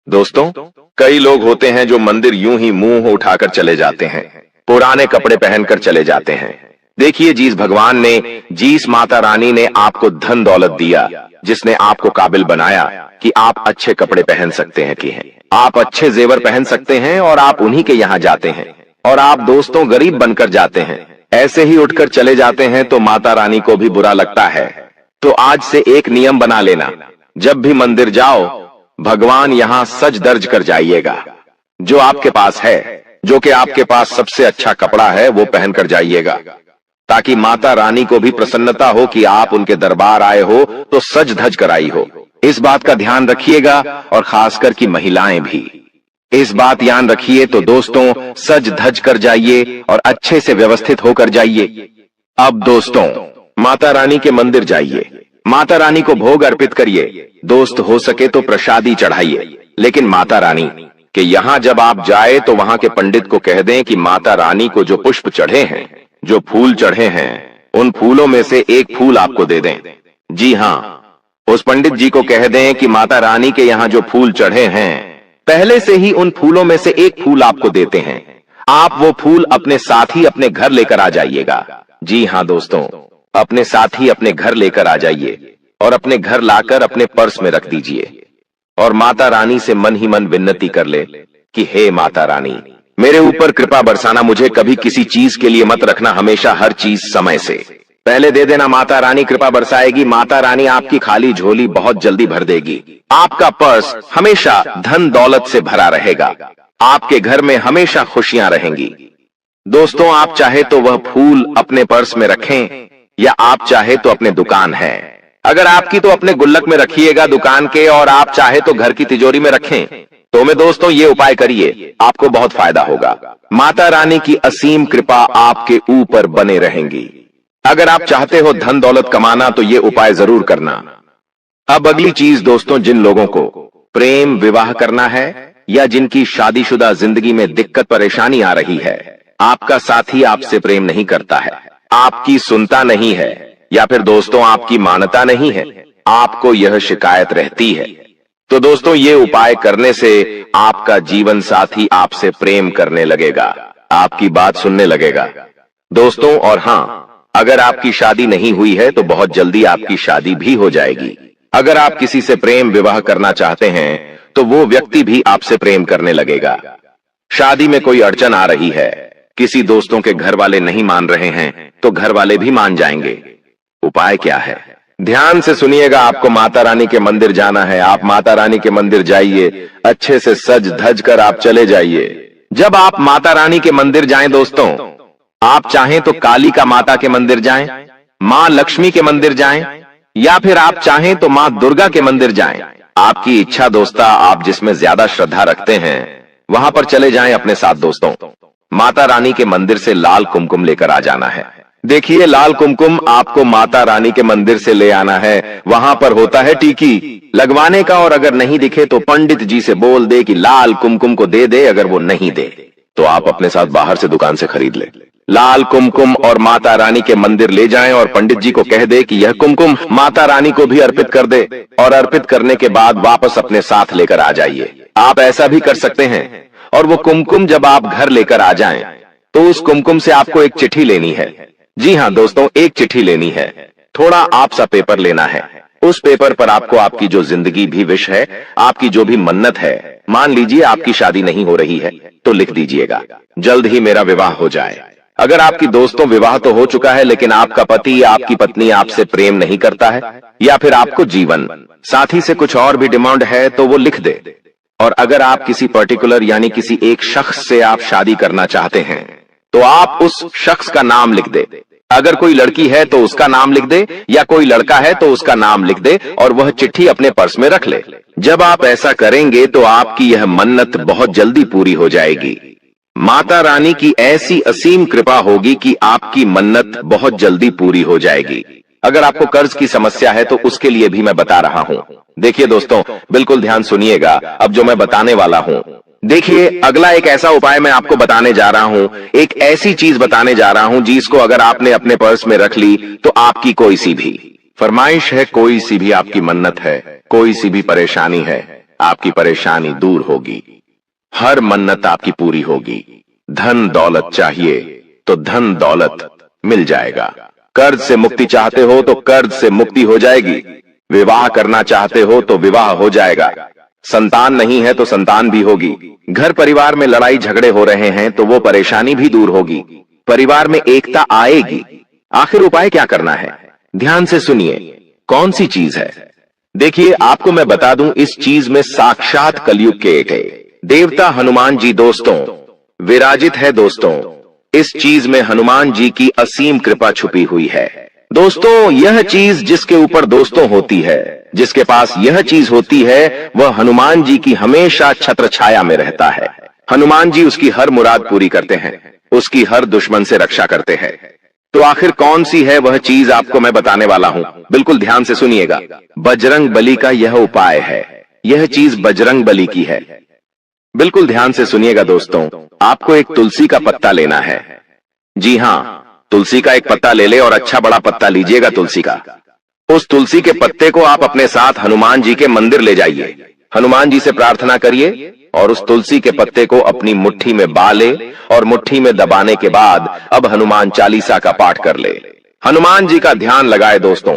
दोस्तों कई लोग होते हैं जो मंदिर यूं ही मुंह उठाकर चले जाते हैं, पुराने कपड़े पहनकर चले जाते हैं। देखिए, जिस भगवान ने, जिस माता रानी ने आपको धन दौलत दिया, जिसने आपको काबिल बनाया कि आप अच्छे कपड़े पहन सकते हैं, कि हैं आप अच्छे जेवर पहन सकते हैं और आप उन्हीं के यहां जाते हैं, और आप दोस्तों गरीब बनकर जाते हैं, ऐसे ही उठकर चले जाते हैं, तो माता रानी को भी बुरा लगता है। तो आज से एक नियम बना लेना, जब भी मंदिर जाओ भगवान यहां सज दर्ज कर जाइएगा। जो आपके पास है, जो कि आपके पास सबसे अच्छा कपड़ा है, वो पहनकर जाइएगा, ताकि माता रानी को भी प्रसन्नता हो कि आप उनके दरबार आए हो तो सज धज कर आई हो। इस बात का ध्यान रखिएगा, और खासकर की महिलाएं भी इस बात ध्यान रखिए। तो दोस्तों सज धज कर जाइए और अच्छे से व्यवस्थित होकर जाइए। अब दोस्तों माता रानी के मंदिर जाइए, माता रानी को भोग अर्पित करिए, दोस्त हो सके तो प्रसादी चढ़ाइए। लेकिन माता रानी के यहाँ जब आप जाए तो वहां के पंडित को कह दें कि माता रानी को जो पुष्प चढ़े हैं, जो फूल चढ़े हैं, उन फूलों में से एक फूल आपको दे दें। जी हाँ, उस पंडित जी को कह दें कि माता रानी के यहाँ जो फूल चढ़े हैं, पहले से ही उन फूलों में से एक फूल आपको देते हैं। आप वो फूल अपने साथ ही अपने घर लेकर आ जाइएगा। जी हाँ दोस्तों, अपने साथ ही अपने घर लेकर आ जाइए और अपने घर लाकर अपने पर्स में रख दीजिए, और माता रानी से मन ही मन विनती कर ले कि हे माता रानी, मेरे ऊपर कृपा बरसाना, मुझे कभी किसी चीज के लिए मत रखना, हमेशा हर चीज समय से पहले दे देना। माता रानी कृपा बरसाएगी, माता रानी आपकी खाली झोली बहुत जल्दी भर देगी, आपका पर्स हमेशा धन दौलत से भरा रहेगा, आपके घर में हमेशा खुशियां रहेंगी। दोस्तों आप चाहे तो वह फूल अपने पर्स में रखें, या आप चाहे तो अपने दुकान है, अगर आपकी तो अपने गुल्लक में रखिएगा दुकान के, और आप चाहे तो घर की तिजोरी में रखें। तो मैं दोस्तों ये उपाय करिए, आपको बहुत फायदा होगा। माता रानी की असीम कृपा आपके ऊपर बने रहेंगी। अगर आप चाहते हो धन दौलत कमाना तो ये उपाय जरूर करना। अब अगली चीज दोस्तों, जिन लोगों को प्रेम विवाह करना है या जिनकी शादीशुदा जिंदगी में दिक्कत परेशानी आ रही है, आपका साथी आपसे प्रेम नहीं करता है, आपकी सुनता नहीं है, या फिर दोस्तों आपकी मानता नहीं है, आपको यह शिकायत रहती है, तो दोस्तों ये उपाय करने से आपका जीवन साथी आपसे प्रेम करने लगेगा, आपकी बात सुनने लगेगा दोस्तों। और हाँ, अगर आपकी शादी नहीं हुई है तो बहुत जल्दी आपकी शादी भी हो जाएगी। अगर आप किसी से प्रेम विवाह करना चाहते हैं तो वो व्यक्ति भी आपसे प्रेम करने लगेगा। शादी में कोई अड़चन आ रही है, किसी दोस्तों के घर वाले नहीं मान रहे हैं, तो घर वाले भी मान जाएंगे। उपाय क्या है, ध्यान से सुनिएगा। आपको माता रानी के मंदिर जाना है, आप माता रानी के मंदिर जाइए, अच्छे से सज धज कर आप चले जाइए। जब आप माता रानी के मंदिर जाएं दोस्तों, आप चाहें तो काली का माता के मंदिर जाएं, मां लक्ष्मी के मंदिर जाएं, या फिर आप चाहें तो मां दुर्गा के मंदिर जाएं। आपकी इच्छा दोस्ता, आप जिसमें ज्यादा श्रद्धा रखते हैं वहां पर चले जाएं अपने साथ दोस्तों। माता रानी के मंदिर से लाल कुमकुम लेकर आ जाना है। देखिए, लाल कुमकुम आपको माता रानी के मंदिर से ले आना है। वहां पर होता है टीकी लगवाने का, और अगर नहीं दिखे तो पंडित जी से बोल दे कि लाल कुमकुम को दे दे। अगर वो नहीं दे तो आप अपने साथ बाहर से दुकान से खरीद ले। लाल कुमकुम और माता रानी के मंदिर ले जाएं और पंडित जी को कह दे कि यह कुमकुम माता रानी को भी अर्पित कर दे, और अर्पित करने के बाद वापस अपने साथ लेकर आ जाइए। आप ऐसा भी कर सकते हैं। और वो कुमकुम जब आप घर लेकर आ जाएं तो उस कुमकुम से आपको एक चिट्ठी लेनी है। जी हां दोस्तों, एक चिट्ठी लेनी है। थोड़ा आप सा पेपर लेना है। उस पेपर पर आपको आपकी जो जिंदगी भी विश है, आपकी जो भी मन्नत है, मान लीजिए आपकी शादी नहीं हो रही है तो लिख दीजिएगा, जल्द ही मेरा विवाह हो जाए। अगर आपकी दोस्तों विवाह तो हो चुका है लेकिन आपका पति या आपकी पत्नी आपसे प्रेम नहीं करता है, या फिर आपको जीवन साथी से कुछ और भी डिमांड है तो वो लिख दे। और अगर आप किसी पर्टिकुलर यानी किसी एक शख्स से आप शादी करना चाहते हैं तो आप उस शख्स का नाम लिख दे। अगर कोई लड़की है तो उसका नाम लिख दे, या कोई लड़का है तो उसका नाम लिख दे, और वह चिट्ठी अपने पर्स में रख ले। जब आप ऐसा करेंगे तो आपकी यह मन्नत बहुत जल्दी पूरी हो जाएगी। माता रानी की ऐसी असीम कृपा होगी कि आपकी मन्नत बहुत जल्दी पूरी हो जाएगी। अगर आपको कर्ज की समस्या है तो उसके लिए भी मैं बता रहा हूं। देखिए दोस्तों, बिल्कुल ध्यान सुनिएगा अब जो मैं बताने वाला हूं। देखिए, अगला एक ऐसा उपाय मैं आपको बताने जा रहा हूं, एक ऐसी चीज बताने जा रहा हूं जिसको अगर आपने अपने पर्स में रख ली तो आपकी कोई सी भी फरमाइश है, कोई सी भी आपकी मन्नत है, कोई सी भी परेशानी है, आपकी परेशानी दूर होगी। हर मन्नत आपकी पूरी होगी। धन दौलत चाहिए तो धन दौलत मिल जाएगा। कर्ज से मुक्ति चाहते हो तो कर्ज से मुक्ति हो जाएगी। विवाह करना चाहते हो तो विवाह हो जाएगा। संतान नहीं है तो संतान भी होगी। घर परिवार में लड़ाई झगड़े हो रहे हैं तो वो परेशानी भी दूर होगी। परिवार में एकता आएगी। आखिर उपाय क्या करना है, ध्यान से सुनिए। कौन सी चीज है? देखिए, आपको मैं बता दूं, इस चीज में साक्षात कलयुग के एक देवता हनुमान जी दोस्तों विराजित है। दोस्तों, इस चीज में हनुमान जी की असीम कृपा छुपी हुई है। दोस्तों, यह चीज जिसके ऊपर दोस्तों होती है, जिसके पास यह चीज होती है, वह हनुमान जी की हमेशा छत्र छाया में रहता है। हनुमान जी उसकी हर मुराद पूरी करते हैं, उसकी हर दुश्मन से रक्षा करते हैं। तो आखिर कौन सी है वह चीज, आपको मैं बताने वाला हूं। बिल्कुल ध्यान से सुनिएगा। बजरंग बली का यह उपाय है। यह चीज बजरंग बली की है। बिल्कुल ध्यान से सुनिएगा दोस्तों। आपको एक तुलसी का पत्ता लेना है। जी हां, तुलसी का एक पत्ता ले ले, और अच्छा बड़ा पत्ता लीजिएगा तुलसी का। उस तुलसी के पत्ते को आप अपने साथ हनुमान जी के मंदिर ले जाइए। हनुमान जी से प्रार्थना करिए और उस तुलसी के पत्ते को अपनी मुट्ठी में बाले, और मुट्ठी में दबाने के बाद अब हनुमान चालीसा का पाठ कर ले। हनुमान जी का ध्यान लगाए दोस्तों,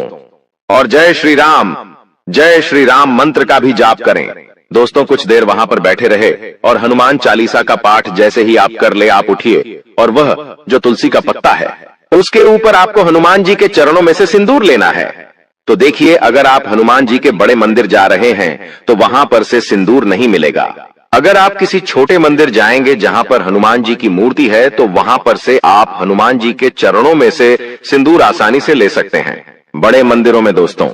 और जय श्री राम मंत्र का भी जाप करें। दोस्तों, कुछ देर वहां पर बैठे रहे और हनुमान चालीसा का पाठ जैसे ही आप कर ले, आप उठिए और वह जो तुलसी का पत्ता है उसके ऊपर आपको हनुमान जी के चरणों में से सिंदूर लेना है। तो देखिए, अगर आप हनुमान जी के बड़े मंदिर जा रहे हैं तो वहां पर से सिंदूर नहीं मिलेगा। अगर आप किसी छोटे मंदिर जाएंगे जहां पर हनुमान जी की मूर्ति है तो वहां पर से आप हनुमान जी के चरणों में से सिंदूर आसानी से ले सकते हैं। बड़े मंदिरों में दोस्तों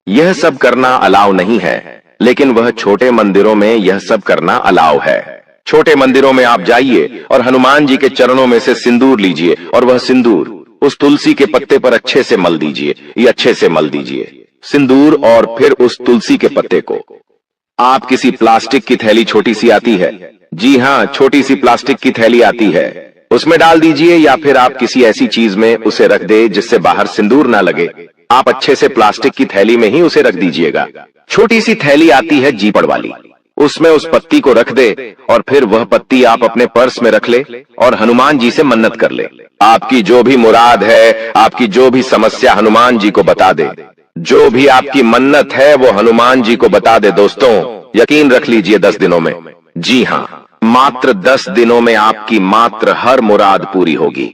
यह सब करना अलाउ नहीं है, लेकिन वह छोटे मंदिरों में यह सब करना अलाउ है। छोटे मंदिरों में आप जाइए और हनुमान जी के चरणों में से सिंदूर लीजिए, और वह सिंदूर उस तुलसी के पत्ते पर अच्छे से मल दीजिए। ये अच्छे से मल दीजिए सिंदूर, और फिर उस तुलसी के पत्ते को आप किसी प्लास्टिक की थैली, छोटी सी आती है, जी हां, छोटी सी प्लास्टिक की थैली आती है, उसमें डाल दीजिए, या फिर आप किसी ऐसी चीज में उसे रख दे जिससे बाहर सिंदूर ना लगे। आप अच्छे से प्लास्टिक की थैली में ही उसे रख दीजिएगा। छोटी सी थैली आती है जीपड़ वाली, उसमें उस पत्ती को रख दे, और फिर वह पत्ती आप अपने पर्स में रख ले और हनुमान जी से मन्नत कर ले। आपकी जो भी मुराद है, आपकी जो भी समस्या हनुमान जी को बता दे। जो भी आपकी मन्नत है वो हनुमान जी को बता दे। दोस्तों, यकीन रख लीजिए 10 दिनों में, जी हां, मात्र 10 दिनों में आपकी मात्र हर मुराद पूरी होगी।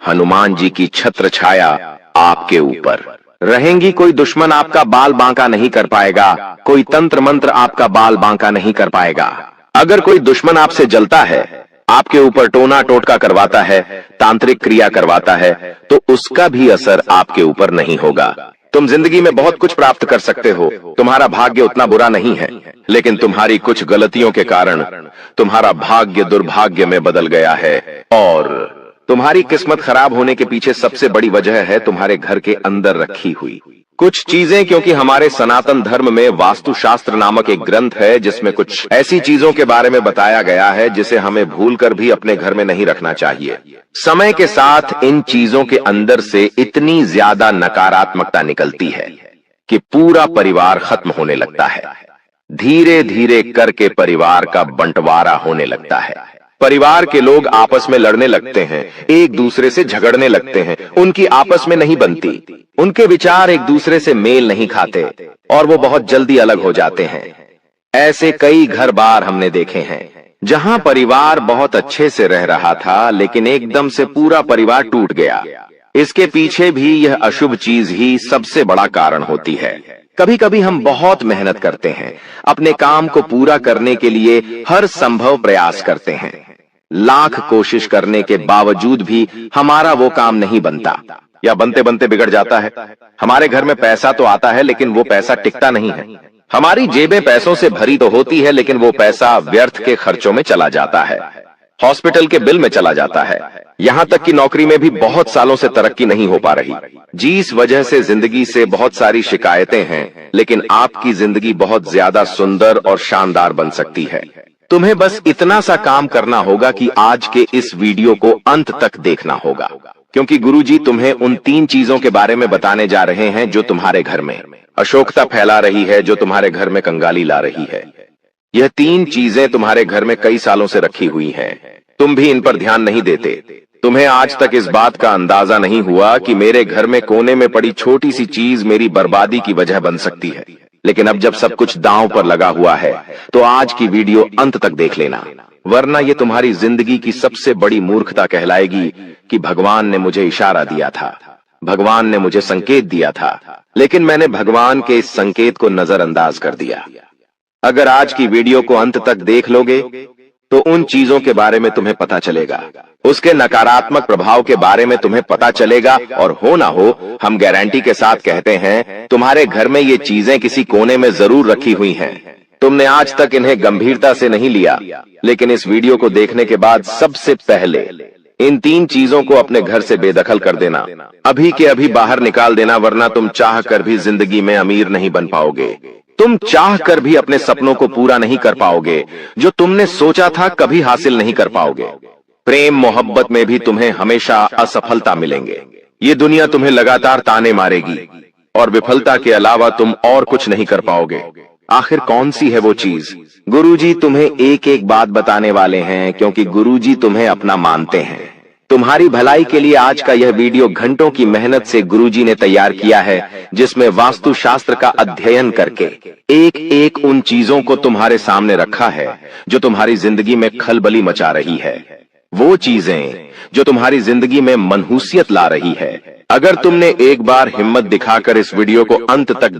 हनुमान जी की छत्र छाया आपके ऊपर रहेंगी। कोई दुश्मन आपका बाल बांका नहीं कर पाएगा, कोई तंत्र मंत्र आपका बाल बांका नहीं कर पाएगा। अगर कोई दुश्मन आपसे जलता है, आपके ऊपर टोना टोटका करवाता है, तांत्रिक क्रिया करवाता है, तो उसका भी असर आपके ऊपर नहीं होगा। तुम जिंदगी में बहुत कुछ प्राप्त कर सकते हो, तुम्हारा भाग्य उतना बुरा नहीं है, लेकिन तुम्हारी कुछ गलतियों के कारण तुम्हारा भाग्य दुर्भाग्य में बदल गया है। और तुम्हारी किस्मत खराब होने के पीछे सबसे बड़ी वजह है तुम्हारे घर के अंदर रखी हुई कुछ चीजें, क्योंकि हमारे सनातन धर्म में वास्तुशास्त्र नामक एक ग्रंथ है जिसमें कुछ ऐसी चीजों के बारे में बताया गया है जिसे हमें भूलकर भी अपने घर में नहीं रखना चाहिए। समय के साथ इन चीजों के अंदर से इतनी ज्यादा नकारात्मकता निकलती है कि पूरा परिवार खत्म होने लगता है। धीरे धीरे करके परिवार का बंटवारा होने लगता है। परिवार के लोग आपस में लड़ने लगते हैं, एक दूसरे से झगड़ने लगते हैं, उनकी आपस में नहीं बनती, उनके विचार एक दूसरे से मेल नहीं खाते और वो बहुत जल्दी अलग हो जाते हैं। ऐसे कई घर बार हमने देखे हैं जहां परिवार बहुत अच्छे से रह रहा था, लेकिन एकदम से पूरा परिवार टूट गया। इसके पीछे भी यह अशुभ चीज ही सबसे बड़ा कारण होती है। कभी कभी हम बहुत मेहनत करते हैं, अपने काम को पूरा करने के लिए हर संभव प्रयास करते हैं, लाख कोशिश करने के बावजूद भी हमारा वो काम नहीं बनता या बनते बनते बिगड़ जाता है। हमारे घर में पैसा तो आता है लेकिन वो पैसा टिकता नहीं है। हमारी जेबें पैसों से भरी तो होती है लेकिन वो पैसा व्यर्थ के खर्चों में चला जाता है, हॉस्पिटल के बिल में चला जाता है, यहां तक कि नौकरी में भी बहुत सालों से तरक्की नहीं हो पा रही। जिस वजह से जिंदगी से बहुत सारी शिकायतें हैं, लेकिन आपकी जिंदगी बहुत ज्यादा सुंदर और शानदार बन सकती है। तुम्हें बस इतना सा काम करना होगा कि आज के इस वीडियो को अंत तक देखना होगा, क्योंकि गुरुजी तुम्हें उन 3 चीजों के बारे में बताने जा रहे हैं जो तुम्हारे घर में अशोकता फैला रही है, जो तुम्हारे घर में कंगाली ला रही है। यह 3 चीजें तुम्हारे घर में कई सालों से रखी हुई हैं, तुम भी इन पर ध्यान नहीं देते। तुम्हें आज तक इस बात का अंदाजा नहीं हुआ कि मेरे घर में कोने में पड़ी छोटी सी चीज मेरी बर्बादी की वजह बन सकती है। लेकिन अब जब सब कुछ दांव पर लगा हुआ है तो आज की वीडियो अंत तक देख लेना, वरना ये तुम्हारी जिंदगी की सबसे बड़ी मूर्खता कहलाएगी कि भगवान ने मुझे इशारा दिया था, भगवान ने मुझे संकेत दिया था, लेकिन मैंने भगवान के इस संकेत को नजरअंदाज कर दिया। अगर आज की वीडियो को अंत तक देख लोगे तो उन चीजों के बारे में तुम्हें पता चलेगा, उसके नकारात्मक प्रभाव के बारे में तुम्हें पता चलेगा, और हो ना हो हम गारंटी के साथ कहते हैं तुम्हारे घर में ये चीजें किसी कोने में जरूर रखी हुई हैं। तुमने आज तक इन्हें गंभीरता से नहीं लिया, लेकिन इस वीडियो को देखने के बाद सबसे पहले इन 3 चीजों को अपने घर से बेदखल कर देना, अभी के अभी बाहर निकाल देना, वरना तुम चाह कर भी जिंदगी में अमीर नहीं बन पाओगे। तुम चाह कर भी अपने सपनों को पूरा नहीं कर पाओगे, जो तुमने सोचा था कभी हासिल नहीं कर पाओगे। प्रेम मोहब्बत में भी तुम्हें हमेशा असफलता मिलेंगे। ये दुनिया तुम्हें लगातार ताने मारेगी और विफलता के अलावा तुम और कुछ नहीं कर पाओगे। आखिर कौन सी है वो चीज? गुरुजी तुम्हें एक एक बात बताने वाले हैं, क्योंकि गुरुजी तुम्हें अपना मानते हैं। तुम्हारी भलाई के लिए आज का यह वीडियो घंटों की मेहनत से गुरुजी ने तैयार किया है, जिसमें वास्तुशास्त्र का अध्ययन करके एक एक उन चीजों को तुम्हारे सामने रखा है जो तुम्हारी जिंदगी में खलबली मचा रही है, वो चीजें जो तुम्हारी जिंदगी में मनहूसियत ला रही है। अगर तुमने एक बार हिम्मत दिखाकर इस वीडियो को अंत तक